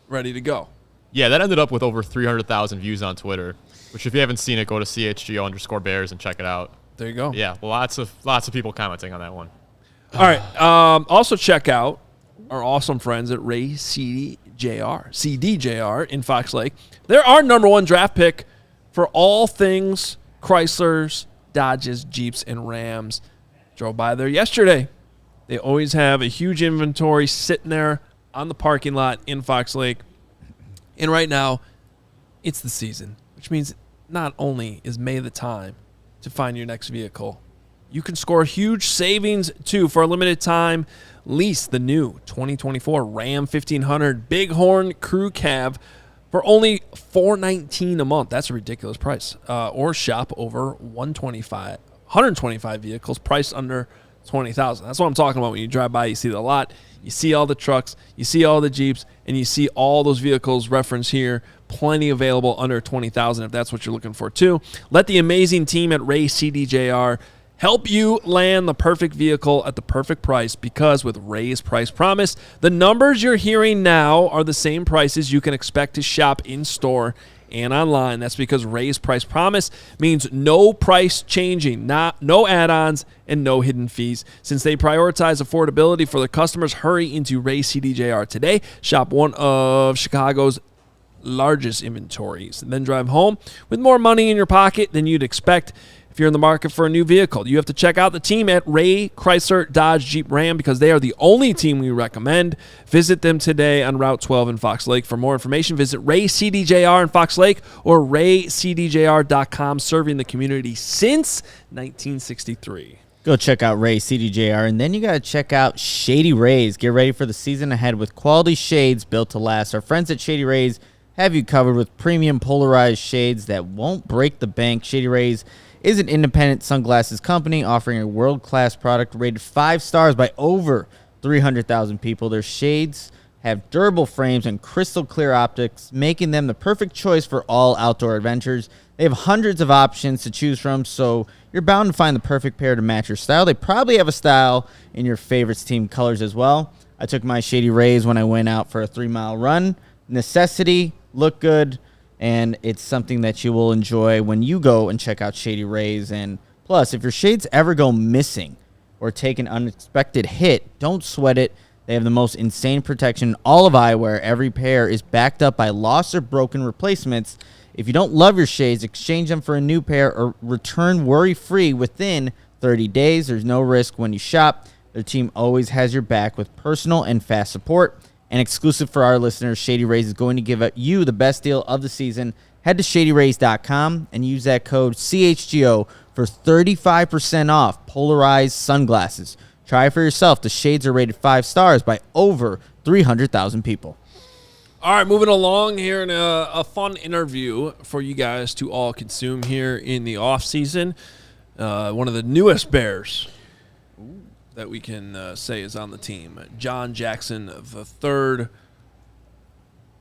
ready to go. Yeah, that ended up with over 300,000 views on Twitter, which if you haven't seen it, go to CHGO_Bears and check it out. There you go. Yeah, lots of people commenting on that one. All right. Also check out our awesome friends at Ray CDJR in Fox Lake. They're our #1 draft pick for all things Chryslers, Dodges, Jeeps, and Rams. Drove by there yesterday. They always have a huge inventory sitting there on the parking lot in Fox Lake. And right now, it's the season, which means not only is May the time to find your next vehicle, you can score huge savings, too. For a limited time, lease the new 2024 Ram 1500 Bighorn Crew Cab for only $419 a month. That's a ridiculous price. Or shop over 125 vehicles priced under $20,000. That's what I'm talking about. When you drive by, you see the lot, you see all the trucks, you see all the Jeeps, and you see all those vehicles referenced here. Plenty available under $20,000 if that's what you're looking for, too. Let the amazing team at Ray CDJR help you land the perfect vehicle at the perfect price, because with Ray's Price Promise, the numbers you're hearing now are the same prices you can expect to shop in-store and online. That's because Ray's Price Promise means no price changing, no add-ons, and no hidden fees. Since they prioritize affordability for their customers, hurry into Ray CDJR today. Shop one of Chicago's largest inventories, and then drive home with more money in your pocket than you'd expect. If you're in the market for a new vehicle, you have to check out the team at Ray Chrysler Dodge Jeep Ram, because they are the only team we recommend. Visit them today on Route 12 in Fox Lake. For more information, visit Ray CDJR in Fox Lake or raycdjr.com, serving the community since 1963. Go check out Ray CDJR, and then you got to check out Shady Rays. Get ready for the season ahead with quality shades built to last. Our friends at Shady Rays have you covered with premium polarized shades that won't break the bank. Shady Rays is an independent sunglasses company offering a world-class product rated 5 stars by over 300,000 people. Their shades have durable frames and crystal clear optics, making them the perfect choice for all outdoor adventures. They have hundreds of options to choose from, so you're bound to find the perfect pair to match your style. They probably have a style in your favorites team colors as well. I took my Shady Rays when I went out for a 3-mile run. Necessity, look good, and it's something that you will enjoy when you go and check out Shady Rays. And plus, if your shades ever go missing or take an unexpected hit, don't sweat it. They have the most insane protection in all of eyewear. Every pair is backed up by lost or broken replacements. If you don't love your shades, exchange them for a new pair or return worry-free within 30 days. There's no risk when you shop. Their team always has your back with personal and fast support. And exclusive for our listeners, Shady Rays is going to give you the best deal of the season. Head to shadyrays.com and use that code CHGO for 35% off polarized sunglasses. Try for yourself. The shades are rated 5 stars by over 300,000 people. All right, moving along here in a fun interview for you guys to all consume here in the offseason. One of the newest Bears that we can say is on the team, John Jackson III,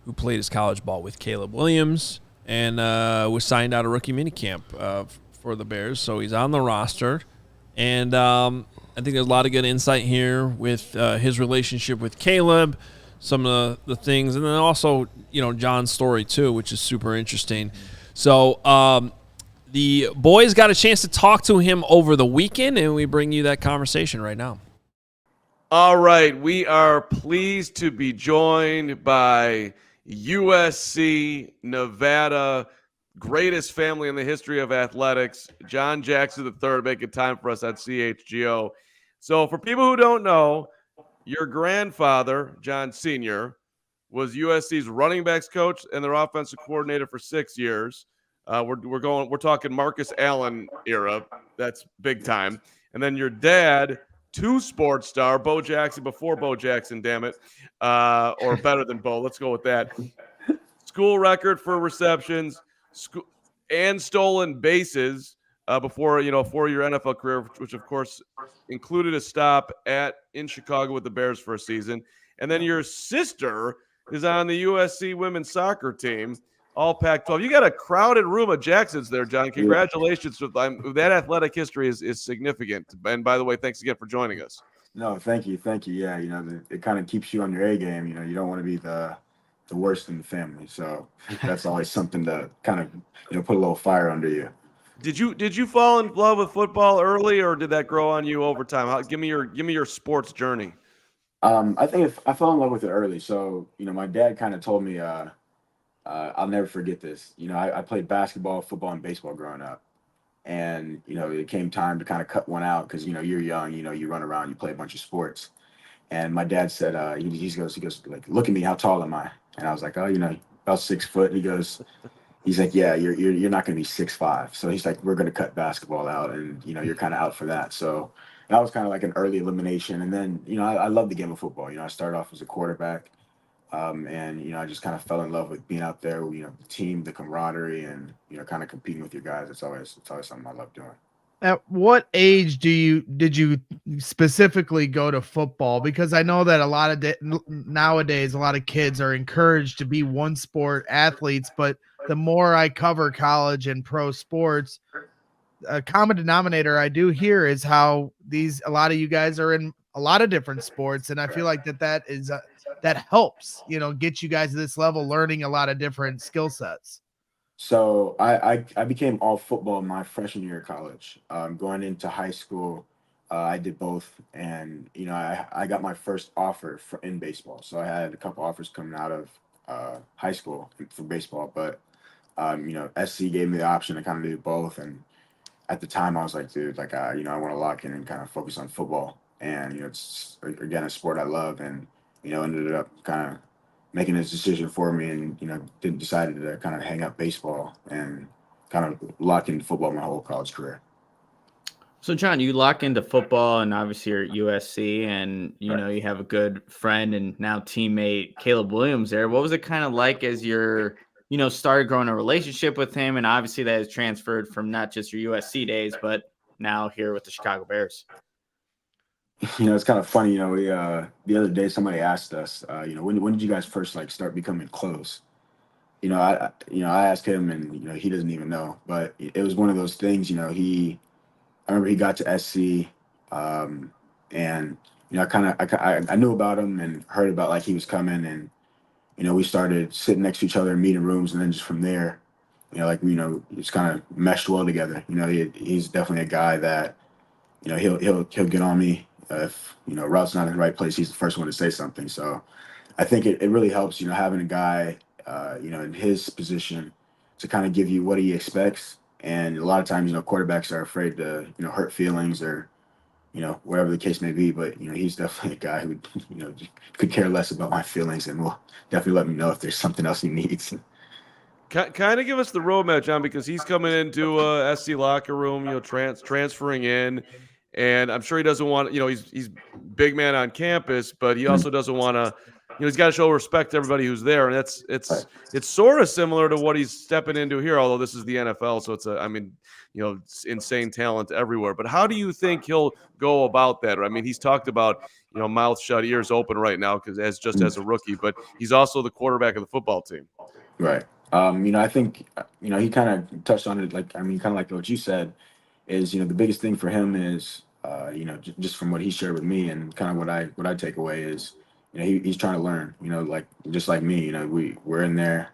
who played his college ball with Caleb Williams and was signed out of rookie minicamp for the Bears. So he's on the roster. And I think there's a lot of good insight here with his relationship with Caleb, some of the things, and then also, John's story too, which is super interesting. So the boys got a chance to talk to him over the weekend, and we bring you that conversation right now. All right, we are pleased to be joined by USC, Nevada, greatest family in the history of athletics, John Jackson III, making time for us at CHGO. So for people who don't know, your grandfather, John Sr., was USC's running backs coach and their offensive coordinator for 6 years. We're talking Marcus Allen era. That's big time. And then your dad, 2 sports star, Bo Jackson before Bo Jackson, damn it, or better than Bo. Let's go with that. School record for receptions, and stolen bases before a 4-year NFL career, which of course included a stop in Chicago with the Bears for a season. And then your sister is on the USC women's soccer team, all Pac-12. You got a crowded room of Jacksons there, John. Congratulations. That athletic history is significant. And by the way, thanks again for joining us. No, thank you. Yeah, it kind of keeps you on your A game. You don't want to be the worst in the family. So that's always something to kind of, put a little fire under you. Did you fall in love with football early, or did that grow on you over time? Give me your sports journey. I think I fell in love with it early. So, my dad kind of told me, I'll never forget this. I played basketball, football, and baseball growing up. And, it came time to kind of cut one out because, you're young, you run around, you play a bunch of sports. And my dad said, he goes, like, look at me, how tall am I? And I was like, oh, about 6 foot. He's like, yeah, you're not going to be 6'5". So he's like, we're going to cut basketball out, and you're kind of out for that. So that was kind of like an early elimination. And then I love the game of football. I started off as a quarterback, and I just kind of fell in love with being out there. The team, the camaraderie, and kind of competing with your guys. It's always something I love doing. At what age did you specifically go to football? Because I know that nowadays a lot of kids are encouraged to be one sport athletes, but the more I cover college and pro sports, a common denominator I do hear is how a lot of you guys are in a lot of different sports, and I feel like that is that helps, get you guys to this level, learning a lot of different skill sets. So I became all football my freshman year of college. Going into high school, I did both, and I got my first offer in baseball. So I had a couple offers coming out of high school for baseball, but SC gave me the option to kind of do both. And at the time, I was like, dude, like I want to lock in and kind of focus on football. And it's again a sport I love, and ended up kind of making this decision for me, and decided to kind of hang up baseball and kind of lock into football my whole college career. So, John, you lock into football, and obviously you're at USC, and you have a good friend and now teammate Caleb Williams there. What was it kind of like as you're started growing a relationship with him, and obviously that has transferred from not just your USC days, but now here with the Chicago Bears? It's kind of funny. The other day somebody asked us, when did you guys first start becoming close? I asked him, and he doesn't even know. But it was one of those things. I remember he got to SC, and I knew about him and heard about he was coming, and we started sitting next to each other in meeting rooms, and then just from there, just kind of meshed well together. He's definitely a guy that he'll get on me. If route's not in the right place, he's the first one to say something. So I think it really helps, having a guy, in his position to kind of give you what he expects. And a lot of times, quarterbacks are afraid to, hurt feelings or, whatever the case may be. But, he's definitely a guy who, could care less about my feelings and will definitely let me know if there's something else he needs. Kind of give us the roadmap, John, because he's coming into SC locker room, transferring in. And I'm sure he doesn't want, he's big man on campus, but he also doesn't want to, he's got to show respect to everybody who's there. And it's sort of similar to what he's stepping into here, although this is the NFL. So it's insane talent everywhere. But how do you think he'll go about that? I mean, he's talked about, mouth shut, ears open right now as a rookie, but he's also the quarterback of the football team. Right. I think, he kind of touched on it. Kind of like what you said is, the biggest thing for him is, just from what he shared with me and kind of what I take away is, he's trying to learn, just like me, we're in there.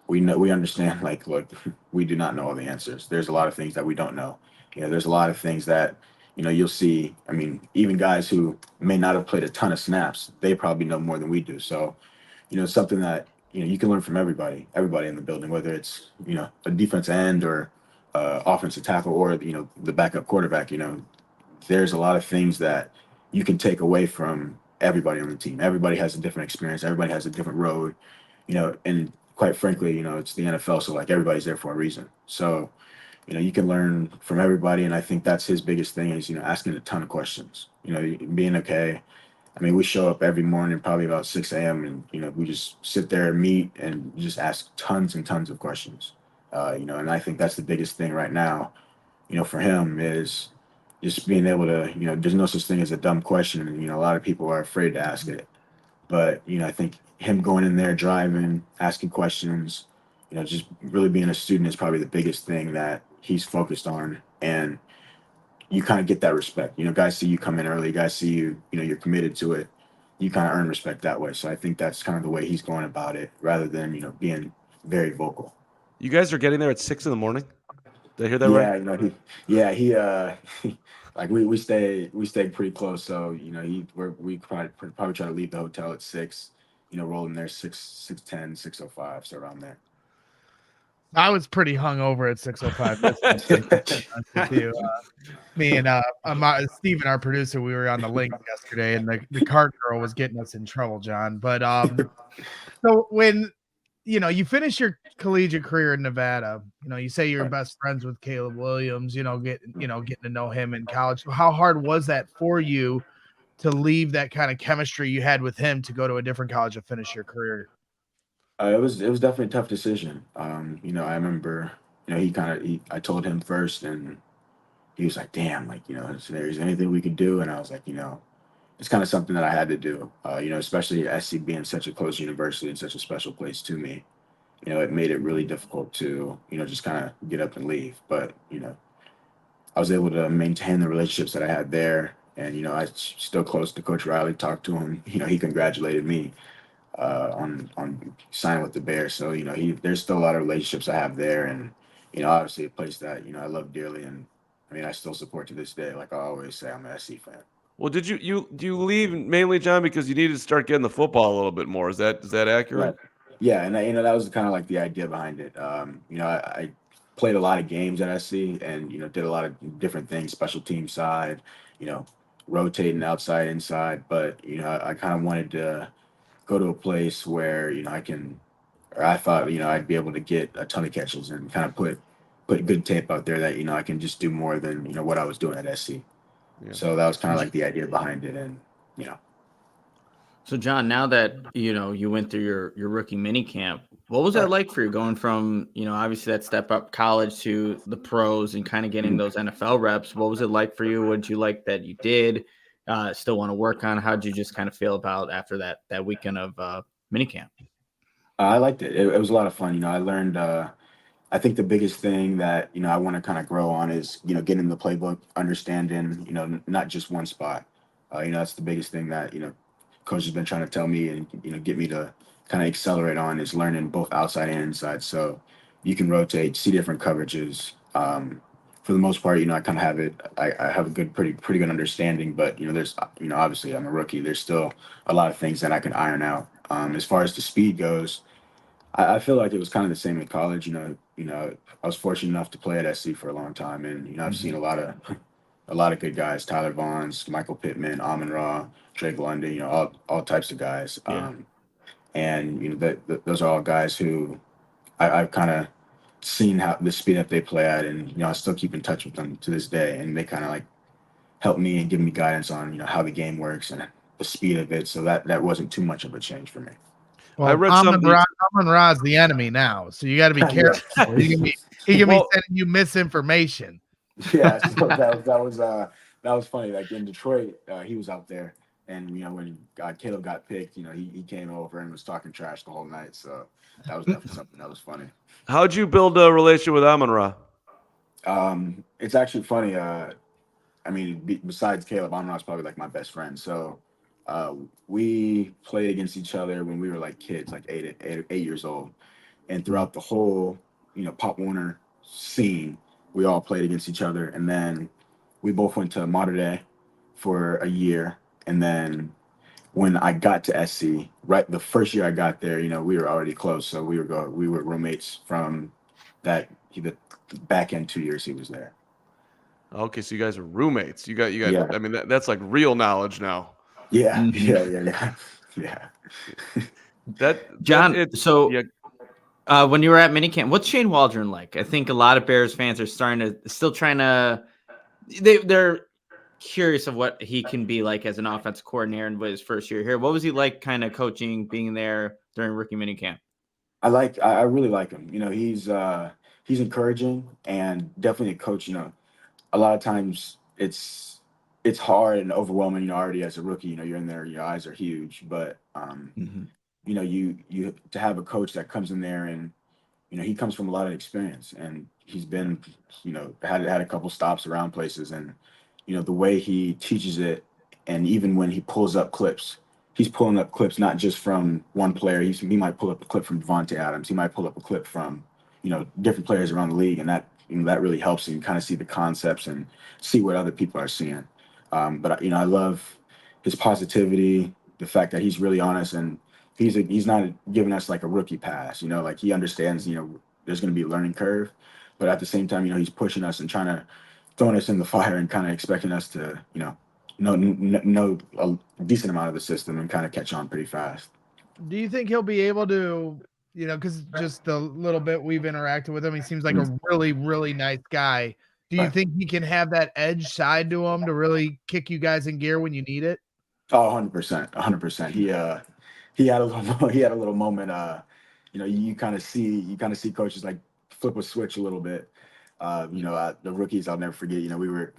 We understand, look, we do not know all the answers. There's a lot of things that we don't know. There's a lot of things that, you'll see. I mean, even guys who may not have played a ton of snaps, they probably know more than we do. So, it's something that, you can learn from everybody in the building, whether it's, a defensive end or offensive tackle or, the backup quarterback. There's a lot of things that you can take away from everybody on the team. Everybody has a different experience. Everybody has a different road, and quite frankly, it's the NFL. So everybody's there for a reason. So, you can learn from everybody. And I think that's his biggest thing is, asking a ton of questions, being okay. I mean, we show up every morning, probably about 6 a.m. and, we just sit there and meet and just ask tons and tons of questions. And I think that's the biggest thing right now, for him is just being able to, there's no such thing as a dumb question. And, a lot of people are afraid to ask it. But, I think him going in there, driving, asking questions, just really being a student is probably the biggest thing that he's focused on. And you kind of get that respect. Guys see you come in early, guys see you, you're committed to it. You kind of earn respect that way. So I think that's kind of the way he's going about it rather than, being very vocal. You guys are getting there at 6 a.m. Did I hear that right? We stay pretty close. So, we probably try to leave the hotel at 6, roll in there 6:10, 6:05, so around there. I was pretty hungover at 6:05. Me and Steven, our producer, we were on the link yesterday, and the cart girl was getting us in trouble, John. But so when you finish your collegiate career in Nevada, you say you're best friends with Caleb Williams, getting to know him in college. So how hard was that for you to leave that kind of chemistry you had with him to go to a different college to finish your career? It was definitely a tough decision. I remember, I told him first, and he was like, damn, is there anything we could do? And I was like, it's kind of something that I had to do, especially SC being such a close university and such a special place to me. It made it really difficult to, just kind of get up and leave. But, I was able to maintain the relationships that I had there. And, I still close to Coach Riley, talked to him. He congratulated me on signing with the Bears. So, there's still a lot of relationships I have there. And, obviously a place that, I love dearly. And I mean, I still support to this day. Like I always say, I'm an SC fan. Well, do you leave mainly, John, because you needed to start getting the football a little bit more? Is that accurate? Right. Yeah, and that was kind of like the idea behind it. I played a lot of games at SC, and did a lot of different things, special team side, you know, rotating outside, inside. But I kind of wanted to go to a place where I thought I'd be able to get a ton of catches and kind of put good tape out there that I can just do more than what I was doing at SC. Yeah. So that was kind of like the idea behind it, and So, John, now that you went through your rookie mini camp, what was that like for you going from obviously that step up college to the pros and kind of getting those NFL reps? What was it like for you? What did you like that you did? Still want to work on? How did you just kind of feel about after that weekend of mini camp? I liked it. It was a lot of fun. I learned. I think the biggest thing that I want to kind of grow on is getting the playbook, understanding not just one spot. That's the biggest thing that coach has been trying to tell me and get me to kind of accelerate on is learning both outside and inside. So you can rotate, see different coverages. For the most part, I kind of have it. I have a pretty good understanding. But there's obviously I'm a rookie. There's still a lot of things that I can iron out. As far as the speed goes, I feel like it was kind of the same in college. I was fortunate enough to play at SC for a long time, and I've seen a lot of good guys: Tyler Vaughns, Michael Pittman, Amon Ra, Drake London. All types of guys. Yeah. And those are all guys who I've kind of seen how the speed that they play at, and I still keep in touch with them to this day, and they kind of like help me and give me guidance on how the game works and the speed of it. So that wasn't too much of a change for me. Well, I read Amon something. Ra's the enemy now, so you got to be careful. He can be sending you misinformation. Yeah, so that was funny. Like in Detroit, he was out there, and when Caleb got picked, he came over and was talking trash the whole night. So that was definitely something that was funny. How'd you build a relationship with Amon Ra? It's actually funny. I mean, besides Caleb, Amon Ra's probably like my best friend. So we played against each other when we were like kids, like eight years old, and throughout the whole Pop Warner scene, we all played against each other. And then we both went to Mater Dei for a year, and then when I got to SC, right the first year I got there, we were already close, so we were roommates from the back end 2 years he was there. Okay, so you guys are roommates. You got. Yeah. I mean, that's like real knowledge now. Yeah, Mhm. yeah. John, yeah. when you were at minicamp, what's Shane Waldron like? I think a lot of Bears fans are still trying to. They're curious of what he can be like as an offensive coordinator in his first year here. What was he like, kind of coaching, being there during rookie minicamp? I really like him. He's encouraging and definitely a coach. A lot of times it's hard and overwhelming. Already as a rookie, you're in there, your eyes are huge, but you to have a coach that comes in there and he comes from a lot of experience, and he's been had a couple stops around places, and the way he teaches it, and even when he pulls up clips, he's pulling up clips not just from one player. He might pull up a clip from Devontae Adams. He might pull up a clip from different players around the league, and that that really helps him kind of see the concepts and see what other people are seeing. But I love his positivity, the fact that he's really honest, and he's not giving us like a rookie pass. Like he understands there's going to be a learning curve, but at the same time he's pushing us and throwing us in the fire and kind of expecting us to know a decent amount of the system and kind of catch on pretty fast. Do you think he'll be able to, because just the little bit we've interacted with him, he seems like a really, really nice guy. Do you think he can have that edge side to him to really kick you guys in gear when you need it? Oh, 100%. He had a little moment. You kind of see coaches like flip a switch a little bit. The rookies, I'll never forget. We were,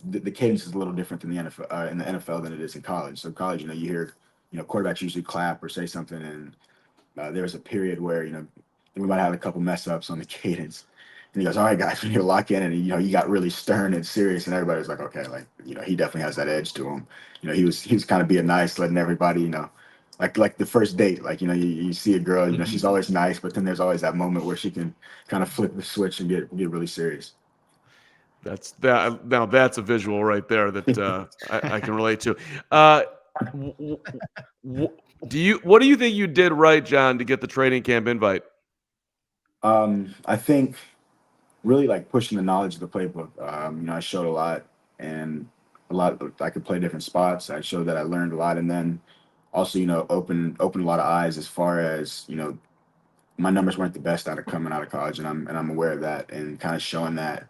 the cadence is a little different than the NFL in the NFL than it is in college. So college, you hear, quarterbacks usually clap or say something, and there was a period where we might have a couple mess ups on the cadence, And he goes, all right, guys, we need to lock in. And, he got really stern and serious, and everybody was like, okay, like, he definitely has that edge to him. He was kind of being nice, letting everybody, like the first date, like, you see a girl, she's always nice, but then there's always that moment where she can kind of flip the switch and get really serious. That's that. Now that's a visual right there that I can relate to. What do you think you did right, John, to get the training camp invite? I think really like pushing the knowledge of the playbook. I showed a lot, and I could play different spots. I showed that I learned a lot, and then also, open a lot of eyes as far as, my numbers weren't the best coming out of college, and I'm aware of that, and kind of showing that,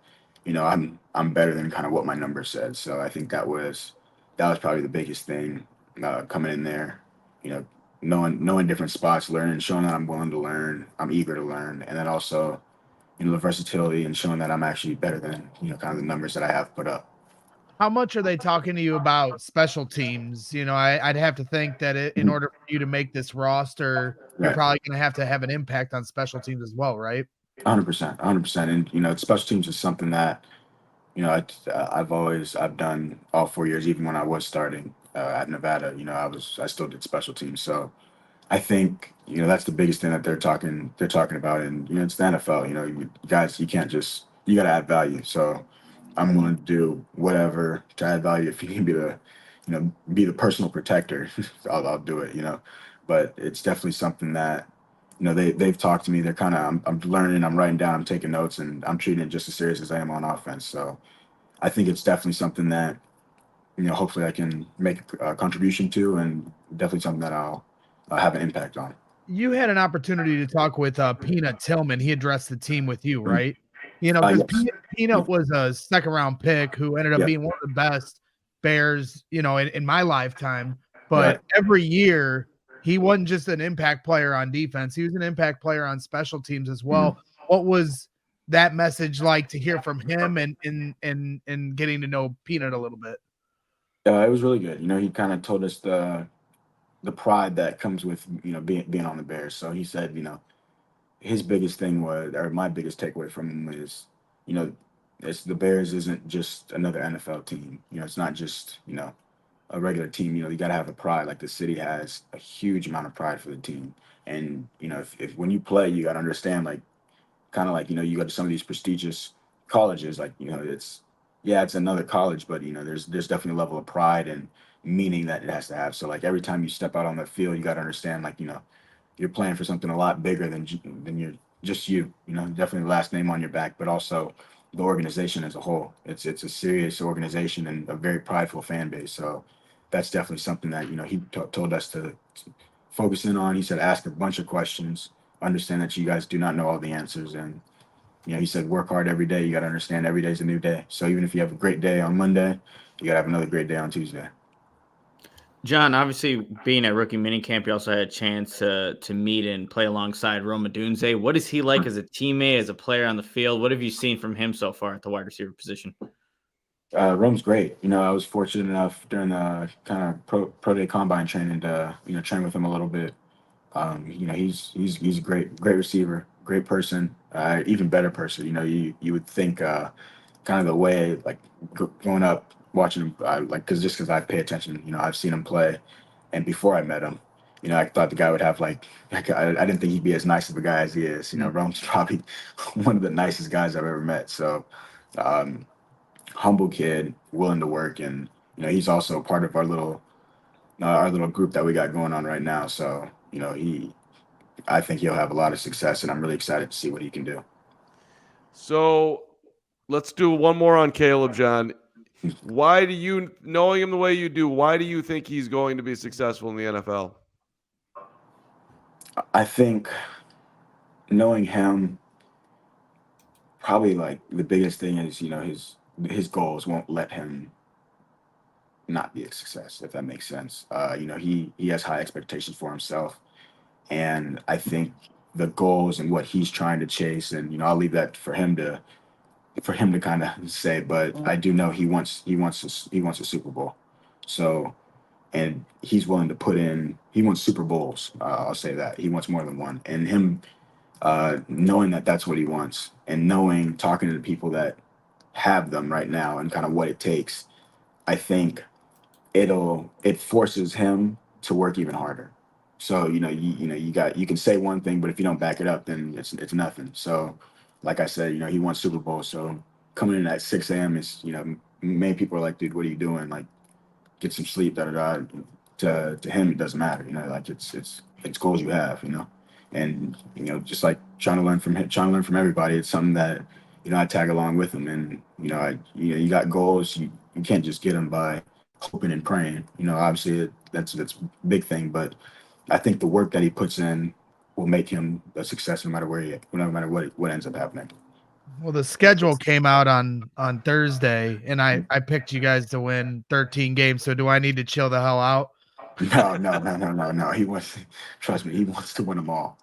I'm better than kind of what my numbers said. So I think that was probably the biggest thing coming in there, knowing different spots, learning, showing that I'm willing to learn, I'm eager to learn, and then also, the versatility and showing that I'm actually better than, kind of the numbers that I have put up. How much are they talking to you about special teams? I'd have to think that in order for you to make this roster, you're probably going to have an impact on special teams as well, right? 100%, 100%. And, special teams is something that, I've done all 4 years, even when I was starting at Nevada, I still did special teams. So I think, that's the biggest thing that they're talking about. And, it's the NFL, you guys, you can't just, you got to add value. So I'm willing to do whatever to add value. If you can be the personal protector, I'll do it, but it's definitely something that, they've talked to me. They're kind of, I'm learning, I'm writing down, I'm taking notes, and I'm treating it just as serious as I am on offense. So I think it's definitely something that, hopefully I can make a contribution to, and definitely something that I'll have an impact on. You had an opportunity to talk with Peanut Tillman. He addressed the team with you, right? Because Yes. Peanut was a second-round pick who ended up being one of the best Bears, in my lifetime. But every year, he wasn't just an impact player on defense. He was an impact player on special teams as well. What was that message like to hear from him and getting to know Peanut a little bit? It was really good. He kind of told us the pride that comes with, being on the Bears. So he said, his biggest thing was, or my biggest takeaway from him is, it's the Bears isn't just another NFL team. It's not just, a regular team. You got to have a pride. Like the city has a huge amount of pride for the team. And, if when you play, you got to understand, like, kind of like, you go to some of these prestigious colleges, like, it's another college, but, there's definitely a level of pride and meaning that it has to have. So like every time you step out on the field, you got to understand, like, you're playing for something a lot bigger than you're just definitely the last name on your back, but also the organization as a whole. It's a serious organization and a very prideful fan base. So that's definitely something that, he told us to focus in on. He said, ask a bunch of questions, understand that you guys do not know all the answers. And, he said, work hard every day. You got to understand every day's a new day. So even if you have a great day on Monday, you got to have another great day on Tuesday. John, obviously being at Rookie Minicamp, you also had a chance to meet and play alongside Rome Odunze. What is he like as a teammate, as a player on the field? What have you seen from him so far at the wide receiver position? Rome's great. I was fortunate enough during the kind of pro day combine training to, train with him a little bit. He's a great receiver, great person, even better person. You would think kind of the way, like, growing up watching him, because I pay attention. I've seen him play, and before I met him, I thought the guy would have I didn't think he'd be as nice of a guy as he is. Rome's probably one of the nicest guys I've ever met. So humble kid, willing to work, and he's also part of our little group that we got going on right now. So I think he'll have a lot of success, and I'm really excited to see what he can do. So let's do one more on Caleb, John. Why do you, knowing him the way you do, why do you think he's going to be successful in the NFL? I think knowing him, probably like the biggest thing is, his goals won't let him not be a success, if that makes sense. He has high expectations for himself. And I think the goals and what he's trying to chase, and I'll leave that for him to kind of say, but I do know he wants a Super Bowl. So, and he's willing to he wants Super Bowls. I'll say that he wants more than one. And him knowing that that's what he wants, and knowing, talking to the people that have them right now and kind of what it takes, I think it forces him to work even harder. So you can say one thing, but if you don't back it up, then it's nothing. So, like I said, he won Super Bowl. So coming in at 6 a.m. is, many people are like, dude, what are you doing? Like, get some sleep. Da da da. To him, it doesn't matter. Like it's goals you have. And just like trying to learn from everybody. It's something that I tag along with him. And you got goals. You can't just get them by hoping and praying. Obviously that's a big thing, but I think the work that he puts in will make him a success no matter no matter what ends up happening. Well, the schedule came out on Thursday, and I picked you guys to win 13 games. So do I need to chill the hell out? No. Trust me, he wants to win them all.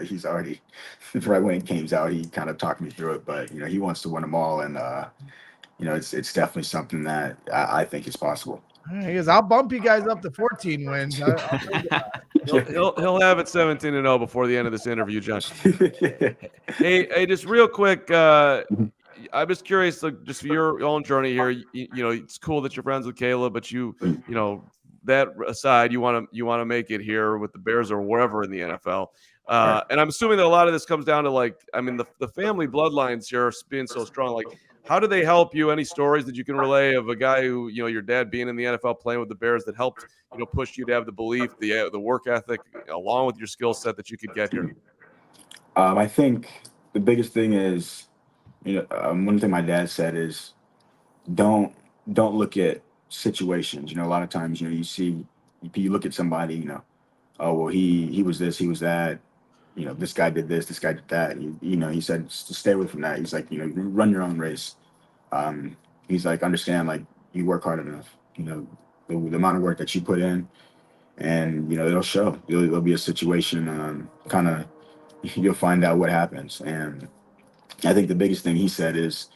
He's already, right when it came out, he kind of talked me through it, but he wants to win them all, and it's definitely something that I think is possible. Because I'll bump you guys up to 14 wins. He'll have it 17-0 before the end of this interview, John. Hey, just real quick. I'm just curious, just for your own journey here. It's cool that you're friends with Caleb, but that aside, you want to make it here with the Bears or wherever in the NFL. And I'm assuming that a lot of this comes down to the family bloodlines here being so strong. How do they help you? Any stories that you can relay of a guy who, your dad being in the NFL playing with the Bears that helped, push you to have the belief, the work ethic, along with your skill set that you could get here? I think the biggest thing is, one thing my dad said is, don't look at situations. A lot of times, you look at somebody, oh, well, he was this, he was that. This guy did this, this guy did that. He said, stay away from that. He's like, run your own race. He's like, understand, you work hard enough. The amount of work that you put in, and it'll show. There'll be a situation, you'll find out what happens. And I think the biggest thing he said is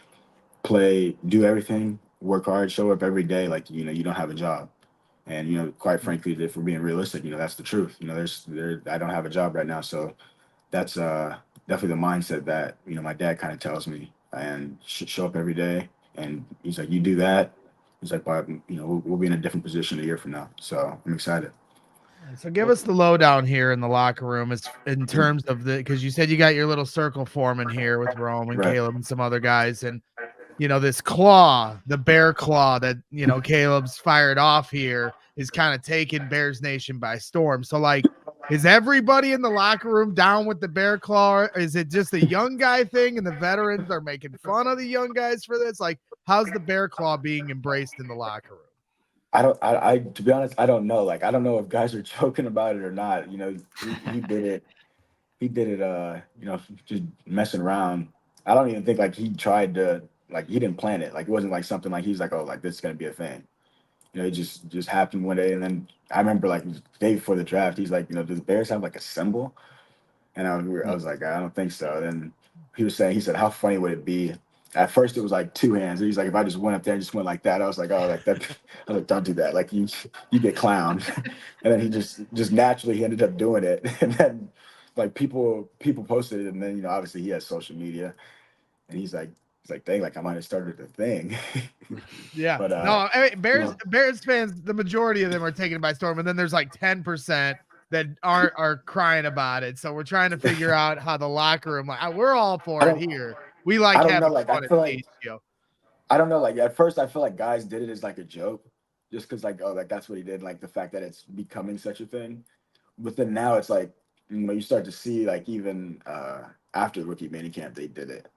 do everything, work hard, show up every day like you don't have a job. And quite frankly, if we're being realistic, that's the truth. I don't have a job right now, so that's definitely the mindset that my dad kind of tells me. And show up every day. And he's like, you do that. He's like, but we'll be in a different position a year from now. So I'm excited. So give us the lowdown here in the locker room, in terms of because you said you got your little circle forming here with Rome and Right. Caleb and some other guys, and this claw, the bear claw that Caleb's fired off here is kind of taking Bears Nation by storm. So is everybody in the locker room down with the bear claw? Or is it just a young guy thing and the veterans are making fun of the young guys for this? How's the bear claw being embraced in the locker room? I to be honest, I don't know. I don't know if guys are joking about it or not. He did it. He did it. Just messing around. I don't even think he tried to. He didn't plan it. It wasn't something he's like, oh, this is gonna be a thing. It just happened one day. And then I remember the day before the draft, he's like, do the Bears have a symbol? And I was like, I don't think so. And he said, how funny would it be? At first it was two hands. And he's like, if I just went up there and just went like that, I was like, oh, that. I was like, don't do that. You get clowned. And then he just naturally he ended up doing it. And then people posted it. And then, obviously he has social media. And he's like, dang, I might have started a thing. Yeah. But, no, Bears fans, the majority of them are taken by storm. And then there's 10% that are crying about it. So we're trying to figure out how the locker room, we're all for it here. We having fun at CHGO. I don't know. At first I feel guys did it as a joke, just because that's what he did. The fact that it's becoming such a thing. But then now it's you start to see even after Rookie Minicamp they did it.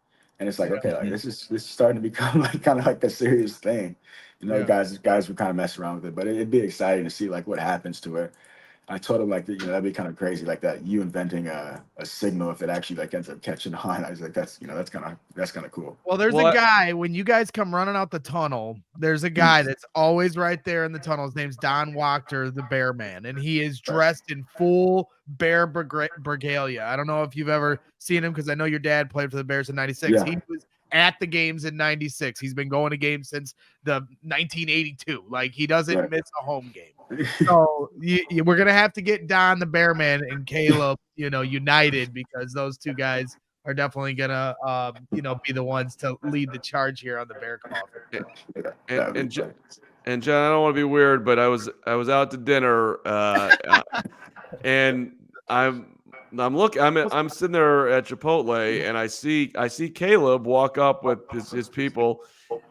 And it's okay, this is starting to become kind of a serious thing. Guys would kind of mess around with it, but it'd be exciting to see what happens to it. I told him that'd be kind of crazy, that you inventing a signal if it actually ends up catching on. I was like, that's kind of cool. Well, there's a guy when you guys come running out the tunnel. There's a guy that's always right there in the tunnel. His name's Don Wachter, the Bear Man, and he is dressed in full Bear regalia. I don't know if you've ever seen him because I know your dad played for the Bears in '96. Yeah. He was at the games in '96. He's been going to games since the 1982. He doesn't miss a home game. So we're gonna have to get Don the Bearman and Caleb, united, because those two guys are definitely gonna, be the ones to lead the charge here on the Bear Coffee. And John, I don't want to be weird, but I was out to dinner, and I'm sitting there at Chipotle, and I see Caleb walk up with his people,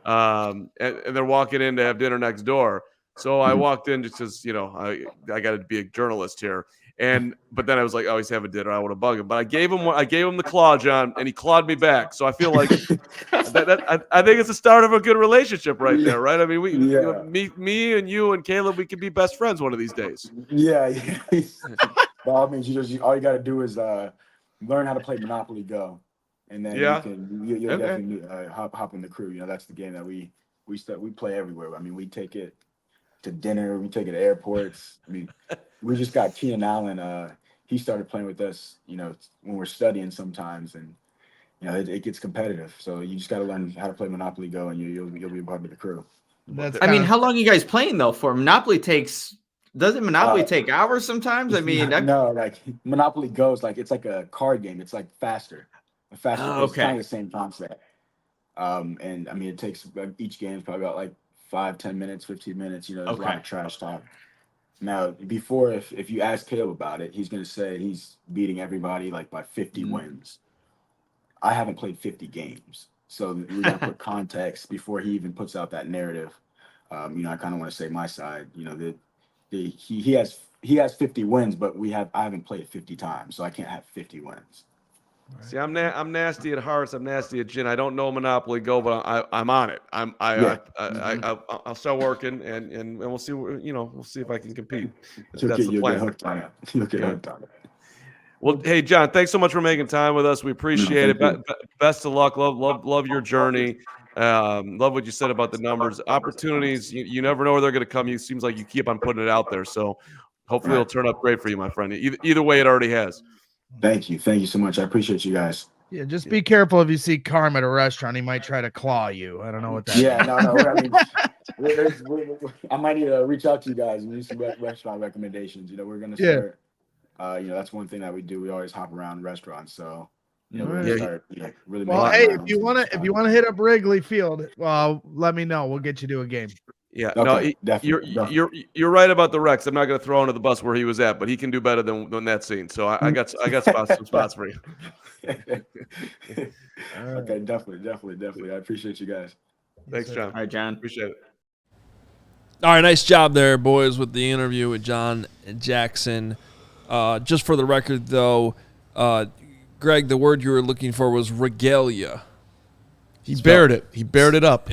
and they're walking in to have dinner next door. So I walked in just because I got to be a journalist here. But then I was like, oh, he's having dinner. I want to bug him. But I gave him the claw, John, and he clawed me back. So I feel like I think it's the start of a good relationship right there, right? I mean, me and you and Caleb, we could be best friends one of these days. Yeah. By all means, all you got to do is learn how to play Monopoly Go, and then you'll definitely hop in the crew. That's the game that we play everywhere. I mean, we take it to dinner, we take it to airports. I mean, we just got Keenan Allen. He started playing with us, when we're studying sometimes, and it gets competitive. So you just got to learn how to play Monopoly Go, and you'll be a part of the crew. How long are you guys playing though? For Monopoly doesn't Monopoly take hours sometimes? I mean, no, like Monopoly Go is it's like a card game. It's like faster. It's kind of the same concept. And I mean, it takes each game is probably about 5, 10 minutes, 15 minutes. There's a lot of trash talk. Now, before, if you ask Caleb about it, he's going to say he's beating everybody by 50 wins. I haven't played 50 games. So we got to put context before he even puts out that narrative. I kind of want to say my side, he has 50 wins, but I haven't played 50 times, so I can't have 50 wins. Right. See, I'm nasty at hearts. I'm nasty at gin. I don't know Monopoly Go, but I'm on it. I'll start working, and we'll see. We'll see if I can compete. That's the plan. You'll get hooked on it. Well, hey John, thanks so much for making time with us. We appreciate it. Best of luck. Love your journey. Love what you said about the numbers. Opportunities, you never know where they're going to come. It seems like you keep on putting it out there. So hopefully it'll turn up great for you, my friend. Either way, it already has. Thank you so much. I appreciate you guys. Yeah, just be careful if you see Carm at a restaurant. He might try to claw you. I don't know what that is. No. I might need to reach out to you guys and use some restaurant recommendations. We're going to start. That's one thing that we do. We always hop around restaurants. So, we're gonna start really. Well, hey, if you want to hit up Wrigley Field, let me know. We'll get you to a game. Yeah, okay, you're right about the Rex. I'm not going to throw under the bus where he was at, but he can do better than that scene. So I got some spots for you. Okay, definitely. I appreciate you guys. Thanks, John. All right, John. Appreciate it. All right, nice job there, boys, with the interview with John Jackson. Just for the record, though, Greg, the word you were looking for was regalia. He bared it. He bared it up.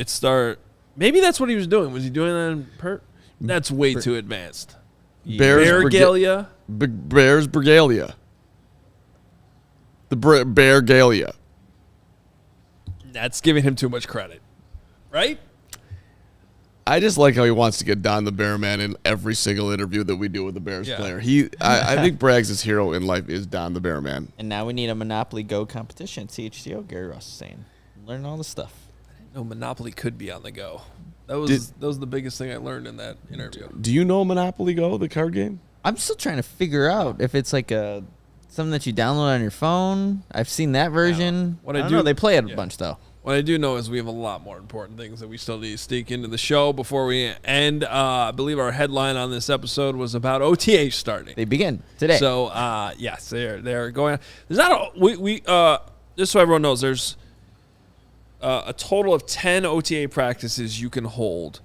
Maybe that's what he was doing. Was he doing that That's way too advanced. Beargalia? Bears Bergalia. The Bear Galia. That's giving him too much credit. Right? I just like how he wants to get Don the Bearman in every single interview that we do with the Bears player. I think Bragg's hero in life is Don the Bearman. And now we need a Monopoly Go competition. CHGO, Gary Ross is saying. Learn all the stuff. No, Monopoly could be on the go. That was the biggest thing I learned in that interview. Do you know Monopoly Go, the card game? I'm still trying to figure out if it's something that you download on your phone. I've seen that version. I don't know. They play it a bunch, though. What I do know is we have a lot more important things that we still need to sneak into the show before we end. I believe our headline on this episode was about OTAs starting. They begin today. So, yes, they're going on. There's not just so everyone knows, there's a total of 10 OTA practices you can hold.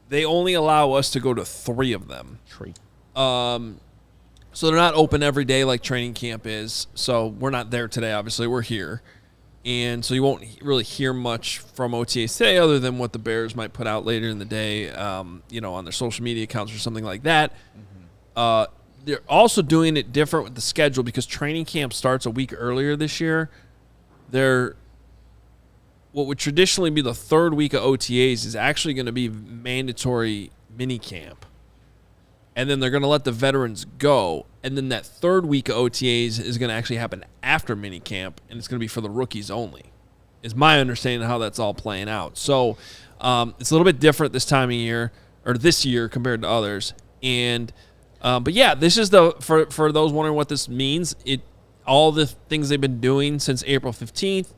They only allow us to go to 3 of them. So they're not open every day like training camp is. So we're not there today, obviously. We're here. And so you won't really hear much from OTAs today other than what the Bears might put out later in the day, on their social media accounts or something like that. Mm-hmm. They're also doing it different with the schedule because training camp starts a week earlier this year. What would traditionally be the third week of OTAs is actually going to be mandatory minicamp. And then they're going to let the veterans go. And then that third week of OTAs is going to actually happen after minicamp, and it's going to be for the rookies only, is my understanding of how that's all playing out. So it's a little bit different this time of year, or this year compared to others. And but yeah, this is for those wondering what this means. All the things they've been doing since April 15th,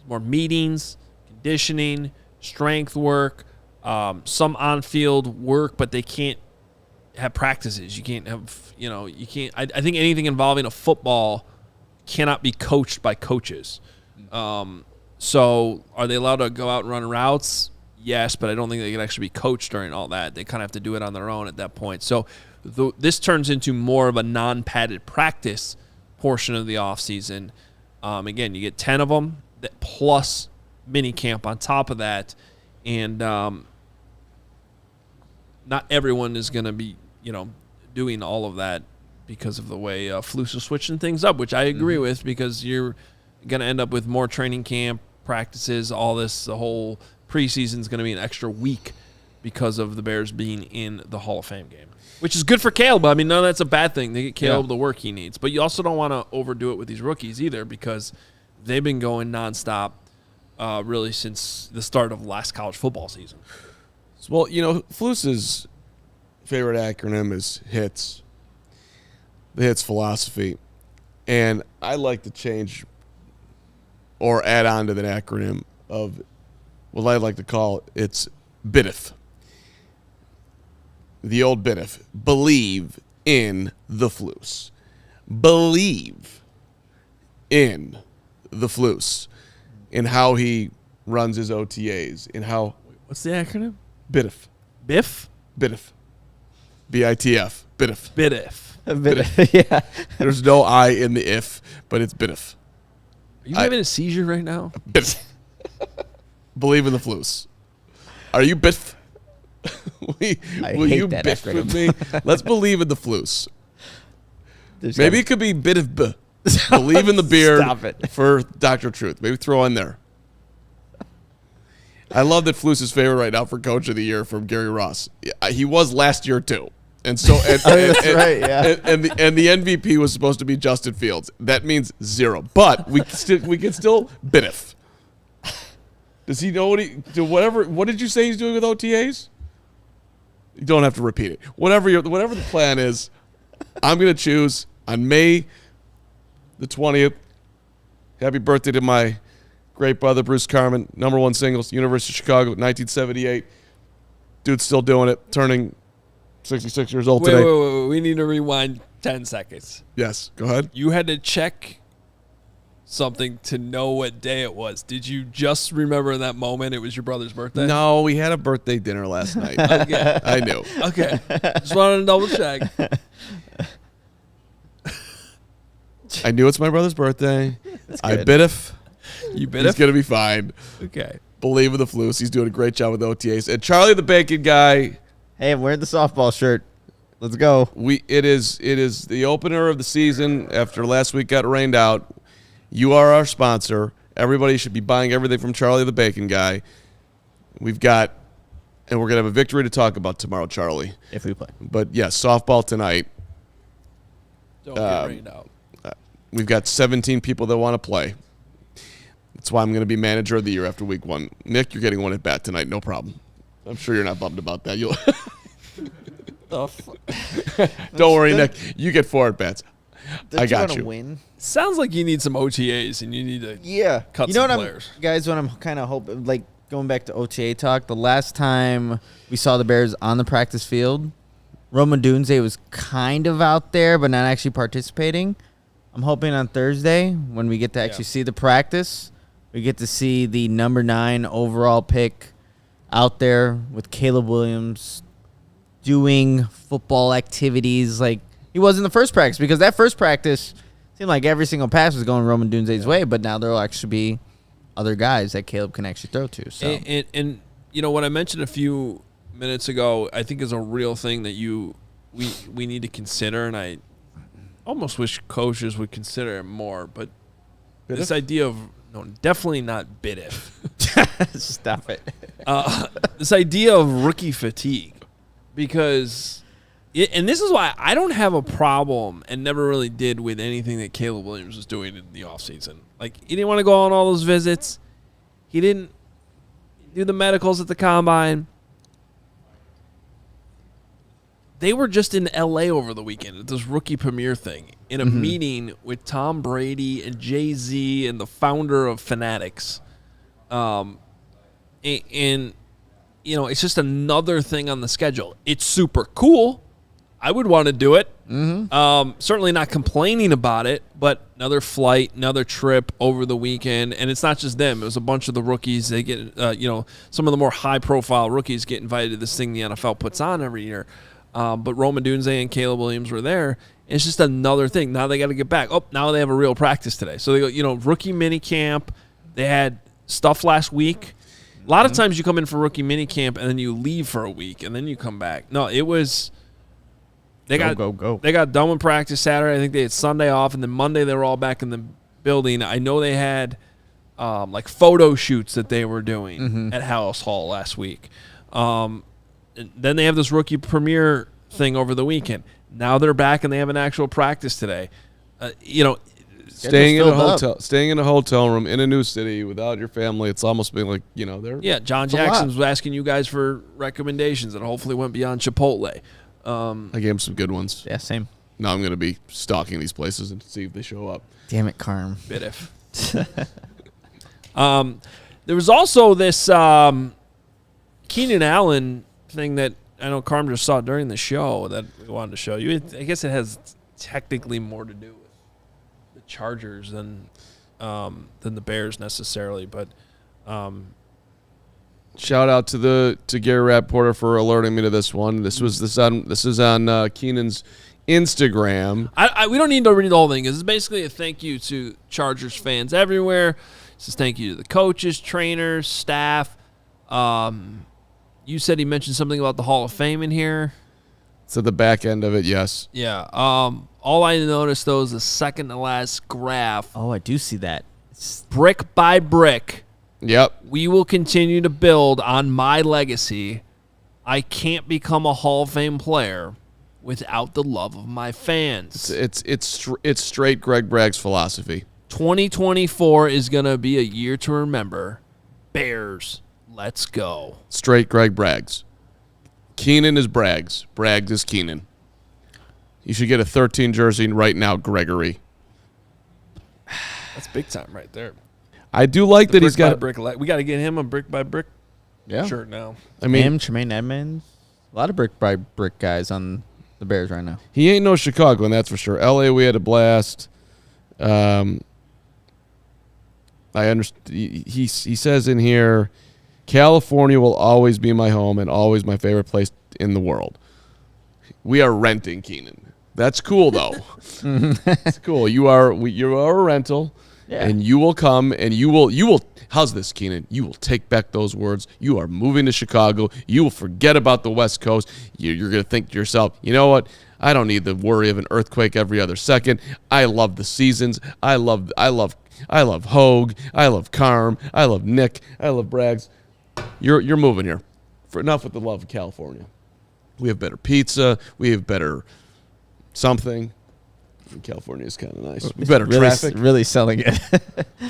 more meetings, conditioning, strength work, some on-field work, but they can't have practices. You can't have, you can't. I think anything involving a football cannot be coached by coaches. So are they allowed to go out and run routes? Yes, but I don't think they can actually be coached during all that. They kind of have to do it on their own at that point. So this turns into more of a non-padded practice portion of the offseason. Again, you get 10 of them plus mini camp on top of that. And not everyone is going to be, doing all of that because of the way Flus is switching things up, which I agree with, because you're going to end up with more training camp practices, all this. The whole preseason is going to be an extra week because of the Bears being in the Hall of Fame game, which is good for Caleb. I mean, none of that's a bad thing. They get Caleb the work he needs. But you also don't want to overdo it with these rookies either, because they've been going nonstop really since the start of last college football season. Well, Flus's favorite acronym is HITS, the HITS philosophy. And I like to change or add on to that acronym of what I like to call it's BITF. The old BITF. Believe in the Flus. Believe in the Flus. In how he runs his OTAs. In how... What's the acronym? BITF. BIF? BITF. BITF. BITF. BITF. Yeah. There's no I in the if, but it's BITF. Are you having a seizure right now? BITF. Believe in the Flus. Are you BITF? Will you that BITF acronym. with me? Let's believe in the Flus. There's Maybe it could be BITF B. Believe in the beard Stop it. for Dr. Truth. Maybe throw in there. I love that Flus's favorite right now for Coach of the Year from Gary Ross. He was last year too. And so that's right, yeah. And the MVP was supposed to be Justin Fields. That means 0. But we can still BITF. Does he know what did you say he's doing with OTAs? You don't have to repeat it. Whatever the plan is, I'm going to choose on May the 20th. Happy birthday to my great brother, Bruce Carman, #1 singles, University of Chicago, 1978. Dude's still doing it, turning 66 years old today. Wait. We need to rewind 10 seconds. Yes, go ahead. You had to check something to know what day it was. Did you just remember in that moment it was your brother's birthday? No, we had a birthday dinner last night. Okay. I knew. Okay. Just wanted to double check. I knew it's my brother's birthday. I good. BITF. You bit He's it? going to be fine. Okay. Believe in the Flus. He's doing a great job with OTAs. And Charlie the Bacon guy, Hey, I'm wearing the softball shirt. Let's go. it is the opener of the season after last week got rained out. You are our sponsor. Everybody should be buying everything from Charlie the Bacon guy. And we're going to have a victory to talk about tomorrow, Charlie. If we play. But yes, softball tonight. Don't get rained out. We've got 17 people that want to play. That's why I'm going to be manager of the year after week 1. Nick, you're getting one at bat tonight. No problem. I'm sure you're not bummed about that. You'll Don't worry, Nick. You get 4 at bats. I got you. Win? Sounds like you need some OTAs and you need to cut some players. Guys, what I'm kind of hoping, like going back to OTA talk, the last time we saw the Bears on the practice field, Rome Odunze was kind of out there, but not actually participating. I'm hoping on Thursday when we get to actually see the practice, we get to see the number 9 overall pick out there with Caleb Williams doing football activities like he was in the first practice, because that first practice seemed like every single pass was going Rome Odunze's way, but now there will actually be other guys that Caleb can actually throw to. So And what I mentioned a few minutes ago, I think is a real thing that we need to consider, and I almost wish coaches would consider it more, but this idea of definitely not BITF. stop it. This idea of rookie fatigue, because and this is why I don't have a problem and never really did with anything that Caleb Williams was doing in the offseason. Like, he didn't want to go on all those visits. He didn't do the medicals at the combine. they were just in L.A. over the weekend at this rookie premiere thing in a meeting with Tom Brady and Jay-Z and the founder of Fanatics. And you know, it's just another thing on the schedule. It's super cool. I would want to do it. Certainly not complaining about it, but another flight, another trip over the weekend. And it's not just them. It was a bunch of the rookies. They get, some of the more high-profile rookies get invited to this thing the NFL puts on every year. But Rome Odunze and Caleb Williams were there. It's just another thing. Now they got to get back. Oh, now they have a real practice today. So, they go, rookie minicamp. They had stuff last week. A lot of times you come in for rookie minicamp and then you leave for a week and then you come back. No, it was they got done with practice Saturday. I think they had Sunday off, and then Monday they were all back in the building. I know they had like photo shoots that they were doing at Hallis Hall last week. And then they have this rookie premiere thing over the weekend. Now they're back and they have an actual practice today. Staying in a hotel room in a new city without your family, it's almost been like, they're... Yeah, John Jackson was asking you guys for recommendations that hopefully went beyond Chipotle. I gave him some good ones. Yeah, same. Now I'm going to be stalking these places and see if they show up. Damn it, Carm. Bit if. There was also this Keenan Allen thing that I know Carm just saw during the show that we wanted to show you. I guess it has technically more to do with the Chargers than the Bears necessarily, but shout out to Gary Rapporter for alerting me to this one. This is on Keenan's Instagram. We don't need to read the whole thing. It's basically a thank you to Chargers fans everywhere. It says thank you to the coaches, trainers, staff. You said he mentioned something about the Hall of Fame in here. It's at the back end of it, yes. Yeah. All I noticed, though, is the second to last graph. Oh, I do see that. Brick by brick. Yep. We will continue to build on my legacy. I can't become a Hall of Fame player without the love of my fans. It's straight Greg Bragg's philosophy. 2024 is going to be a year to remember. Bears, let's go. Straight Greg Braggs. Keenan is Braggs. Braggs is Keenan. You should get a 13 jersey right now, Gregory. That's big time right there. I do like that he's got brick. We got to get him a brick by brick shirt now. I mean, Tremaine Edmonds, a lot of brick by brick guys on the Bears right now. He ain't no Chicago, and that's for sure. LA, we had a blast. I understand. He says in here, California will always be my home and always my favorite place in the world. We are renting, Keenan. That's cool, though. That's cool. You are a rental, and you will come and you will. How's this, Keenan? You will take back those words. You are moving to Chicago. You will forget about the West Coast. You're going to think to yourself, you know what? I don't need the worry of an earthquake every other second. I love the seasons. I love Hoge. I love Carm. I love Nick. I love Braggs. You're moving here. For enough with the love of California. We have better pizza. We have better something. California is kind of nice. Better traffic. Really selling it.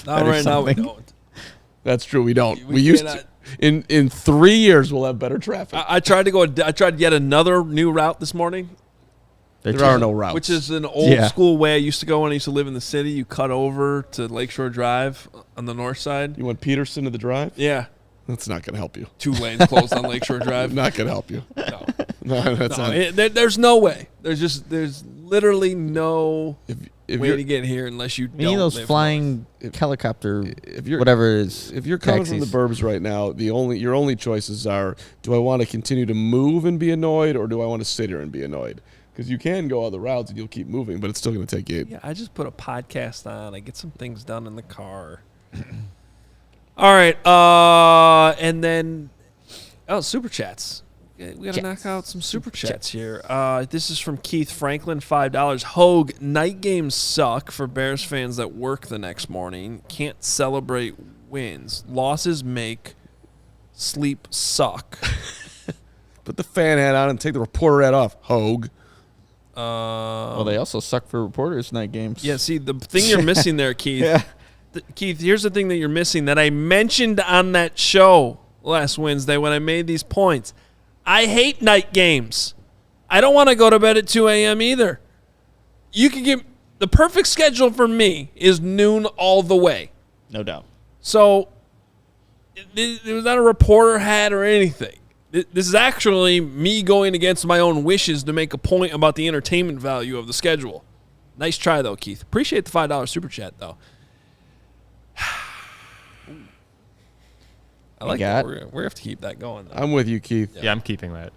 Not right now. We don't. That's true. We don't. We used to. In 3 years, we'll have better traffic. I tried yet another new route this morning. There are no routes. Which is an old school way I used to go when I used to live in the city. You cut over to Lakeshore Drive on the north side. You went Peterson to the drive? Yeah. That's not going to help you. 2 lanes closed on Lakeshore Drive. Not going to help you. No. That's not. There's no way. There's literally no way to get here unless you don't those live flying helicopter, whatever it is. If you're coming from the burbs right now, your only choices are: do I want to continue to move and be annoyed, or do I want to sit here and be annoyed? Because you can go other routes and you'll keep moving, but it's still going to take you. Yeah, I just put a podcast on. I get some things done in the car. All right, and then super chats. We got to knock out some super chats here. This is from Keith Franklin, $5. Hoge, night games suck for Bears fans that work the next morning. Can't celebrate wins. Losses make sleep suck. Put the fan hat on and take the reporter hat off, Hoge. Well, they also suck for reporters night games. Yeah, see, the thing you're missing there, Keith. Keith, here's the thing that you're missing that I mentioned on that show last Wednesday when I made these points. I hate night games. I don't want to go to bed at 2 a.m. either. You can get the perfect schedule for me is noon all the way. No doubt. So it was not a reporter hat or anything. This is actually me going against my own wishes to make a point about the entertainment value of the schedule. Nice try, though, Keith. Appreciate the $5 super chat, though. I like that. We're going to have to keep that going, though. I'm with you, Keith. Yeah, I'm keeping that.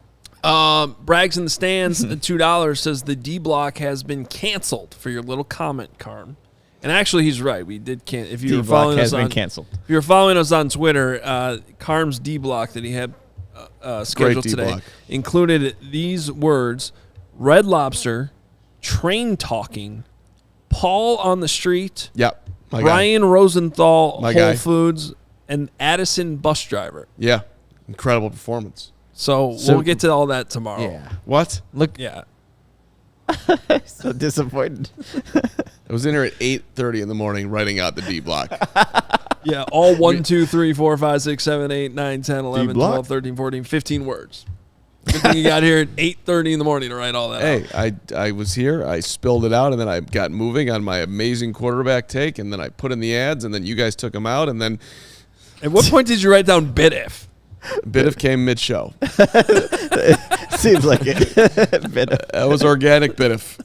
Brags in the stands at $2 says the D block has been canceled for your little comment, Carm. And actually, he's right. We did cancel. If you were following us on canceled. If you were following us on Twitter, Carm's D block that he had scheduled today included these words: Red Lobster, train talking, Paul on the street, Yep. Brian Rosenthal, My Whole guy. Foods, and Addison bus driver. Yeah. Incredible performance. So we'll get to all that tomorrow. Yeah. What? Look, Yeah. so disappointed. I was in here at 8:30 in the morning writing out the D block. Yeah, all 1, 2, 3, 4, 5, 6, 7, 8, 9, 10, 11, D-block? 12, 13, 14, 15 words. Good thing you got here at 8:30 in the morning to write all that out. Hey, I was here, I spilled it out, and then I got moving on my amazing quarterback take, and then I put in the ads, and then you guys took them out, and then At what point did you write down bid if? Bidiff came mid-show. Seems like it. That was organic Bidiff.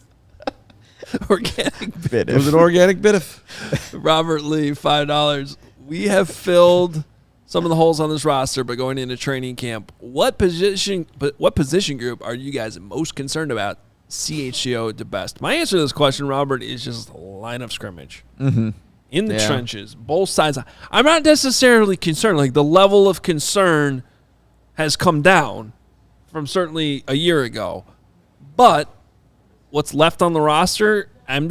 Organic bid It was an organic Bidiff. Robert Lee, $5. We have filled some of the holes on this roster, but going into training camp, what position group are you guys most concerned about? CHGO to best. My answer to this question, Robert, is just line of scrimmage. Mm-hmm. In the trenches, both sides. I'm not necessarily concerned. Like, the level of concern has come down from certainly a year ago. But what's left on the roster, I'm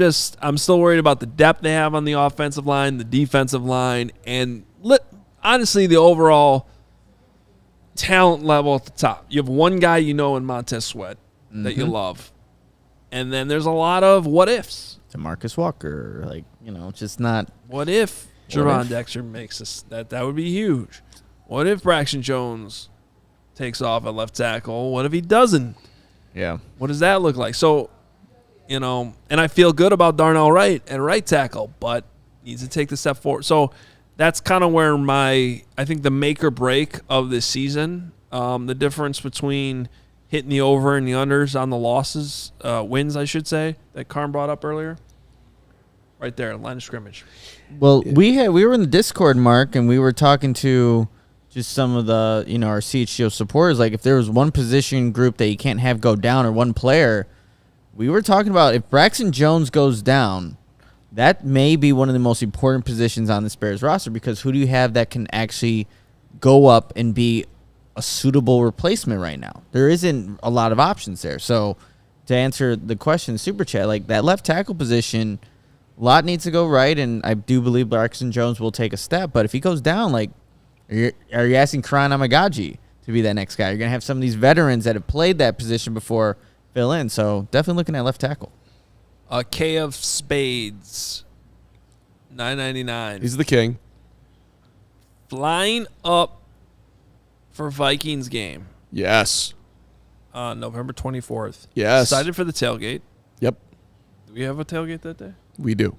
still worried about the depth they have on the offensive line, the defensive line, and honestly, the overall talent level at the top. You have one guy you know in Montez Sweat that you love. And then there's a lot of what ifs. To Marcus Walker, just not. What if Jerron Dexter makes us? That would be huge. What if Braxton Jones takes off at left tackle? What if he doesn't? Yeah. What does that look like? So, and I feel good about Darnell Wright at right tackle, but needs to take the step forward. So that's kind of where I think the make or break of this season, the difference between hitting the over and the unders on the losses, wins, I should say, that Carm brought up earlier. Right there, line of scrimmage. Well, we were in the Discord, Mark, and we were talking to just some of the our CHGO supporters. Like, if there was one position group that you can't have go down or one player, we were talking about if Braxton Jones goes down, that may be one of the most important positions on this Bears roster, because who do you have that can actually go up and be a suitable replacement right now? There isn't a lot of options there. So to answer the question, Super Chat, like that left tackle position, a lot needs to go right, and I do believe Braxton Jones will take a step. But if he goes down, like, are you asking Karan Amagaji to be that next guy? You're going to have some of these veterans that have played that position before fill in. So definitely looking at left tackle. K of Spades, $9.99. He's the king. Flying up for Vikings game. Yes. November 24th. Yes. Excited for the tailgate. Yep. Do we have a tailgate that day? We do.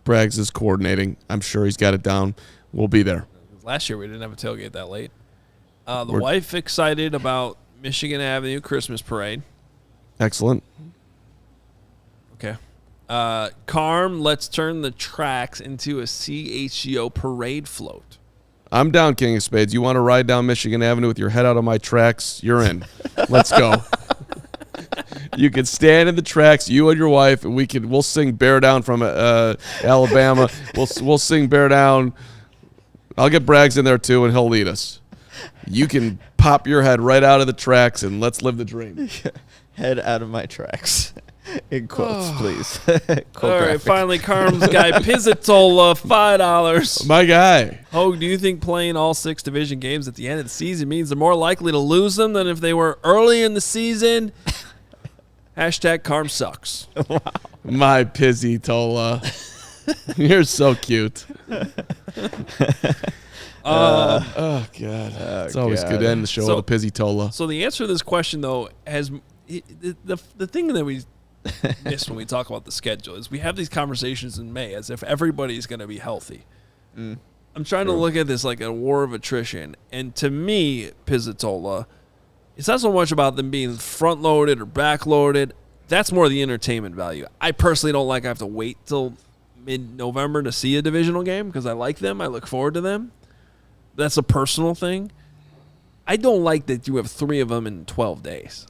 Braggs is coordinating. I'm sure he's got it down. We'll be there. Last year we didn't have a tailgate that late. The wife excited about Michigan Avenue Christmas parade. Excellent. Okay. Carm, let's turn the tracks into a CHGO parade float. I'm down, King of Spades. You want to ride down Michigan Avenue with your head out of my tracks? You're in. Let's go. You can stand in the tracks, you and your wife, and we'll sing "Bear Down" from Alabama. We'll sing "Bear Down." I'll get Braggs in there too, and he'll lead us. You can pop your head right out of the tracks, and let's live the dream. Head out of my tracks. In quotes, please. All right, finally, Carm's guy, Pizzatola, $5. My guy. Hoge, do you think playing all 6 division games at the end of the season means they're more likely to lose them than if they were early in the season? Hashtag Carm sucks. Wow. My Pizzatola. You're so cute. Oh, God. It's always good to end the show with a Pizzatola. So the answer to this question, though, the thing that we miss when we talk about the schedule is we have these conversations in May as if everybody's going to be healthy. I'm trying to look at this like a war of attrition. And to me, Pizzatola, it's not so much about them being front-loaded or back-loaded. That's more the entertainment value. I personally don't like I have to wait till mid-November to see a divisional game because I like them. I look forward to them. That's a personal thing. I don't like that you have 3 of them in 12 days.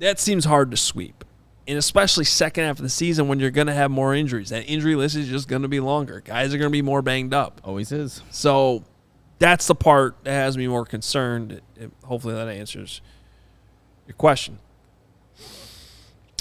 That seems hard to sweep. And especially second half of the season when you're going to have more injuries. That injury list is just going to be longer. Guys are going to be more banged up. Always is. So that's the part that has me more concerned. Hopefully that answers your question.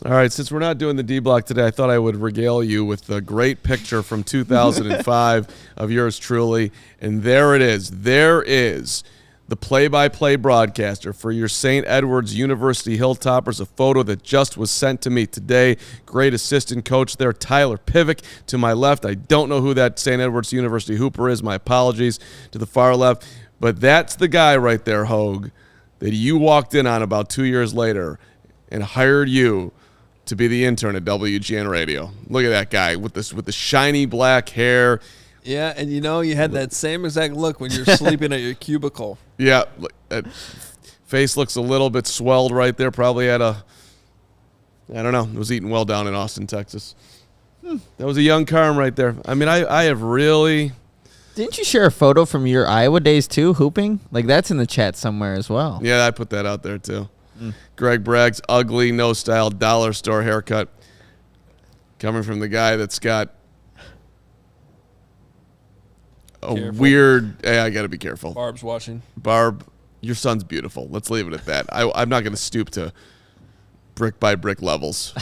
All right, since we're not doing the D block today, I thought I would regale you with a great picture from 2005 of yours truly. And there it is. There is the play-by-play broadcaster for your St. Edward's University Hilltoppers, a photo that just was sent to me today. Great assistant coach there, Tyler Pivick to my left. I don't know who that St. Edward's University Hooper is. My apologies to the far left. But that's the guy right there, Hoge, that you walked in on about 2 years later and hired you to be the intern at WGN Radio. Look at that guy with the shiny black hair. Yeah, and you had that same exact look when you're sleeping at your cubicle. Yeah, face looks a little bit swelled right there. Probably had I don't know, was eating well down in Austin, Texas. That was a young Carm right there. I mean, I have really... Didn't you share a photo from your Iowa days too, hooping? Like that's in the chat somewhere as well. Yeah, I put that out there too. Greg Bragg's ugly, no-style, dollar store haircut. Coming from the guy that's got a weird... Hey, I got to be careful. Barb's watching. Barb, your son's beautiful. Let's leave it at that. I'm not going to stoop to brick-by-brick levels.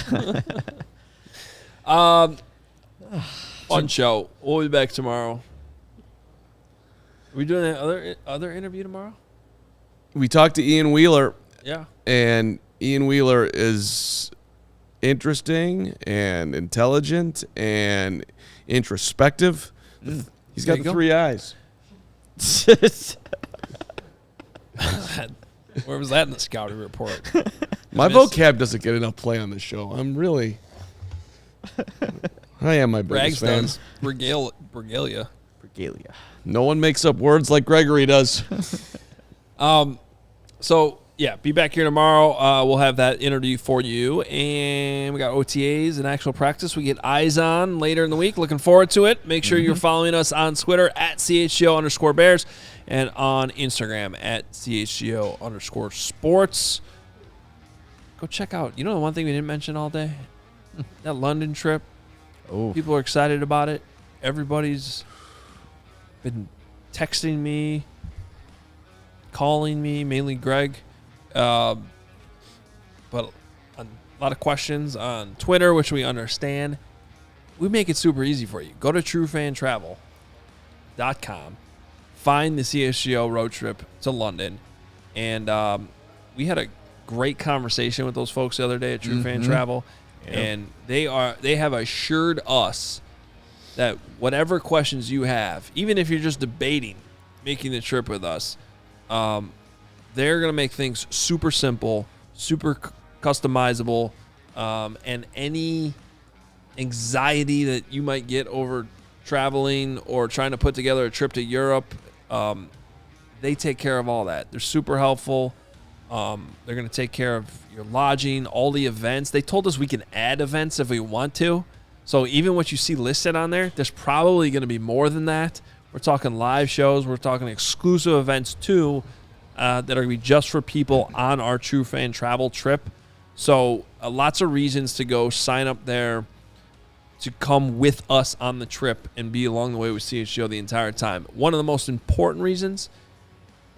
Fun show. We'll be back tomorrow. Are we doing an other interview tomorrow? We talked to Ian Wheeler. Yeah. And Ian Wheeler is interesting and intelligent and introspective. He's got the 3 eyes. Where was that in the scouting report? My vocab doesn't get enough play on this show. I am my biggest fan. Rags Regalia. No one makes up words like Gregory does. So, yeah, be back here tomorrow. We'll have that interview for you. And we got OTAs and actual practice. We get eyes on later in the week. Looking forward to it. Make sure you're following us on Twitter at CHGO_Bears and on Instagram at CHGO_sports. Go check out. The one thing we didn't mention all day? That London trip. Oh, People are excited about it. Everybody's been texting me, calling me, mainly Greg. But a lot of questions on Twitter, which we understand. We make it super easy for you. Go to truefantravel.com. Find the CHGO road trip to London. And we had a great conversation with those folks the other day at True Fan Travel. Yep. And they have assured us that whatever questions you have, even if you're just debating making the trip with us, they're going to make things super simple, super customizable, and any anxiety that you might get over traveling or trying to put together a trip to Europe, they take care of all that. They're super helpful. They're going to take care of your lodging, all the events. They told us we can add events if we want to. So even what you see listed on there, there's probably going to be more than that. We're talking live shows. We're talking exclusive events, too, that are going to be just for people on our True Fan Travel trip. So lots of reasons to go sign up there to come with us on the trip and be along the way with CHGO the entire time. One of the most important reasons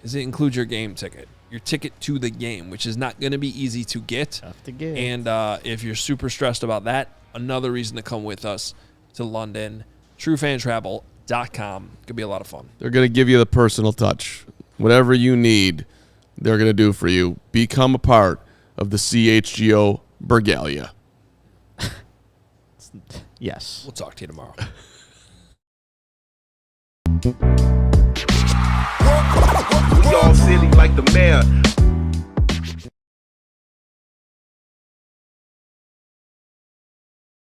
is it includes your game ticket, your ticket to the game, which is not going to be easy to get. Tough to get. And if you're super stressed about that, another reason to come with us to London. TrueFanTravel.com. Could be a lot of fun. They're going to give you the personal touch. Whatever you need, they're going to do for you. Become a part of the CHGO Bergalia. Yes. We'll talk to you tomorrow. We all silly like the mayor.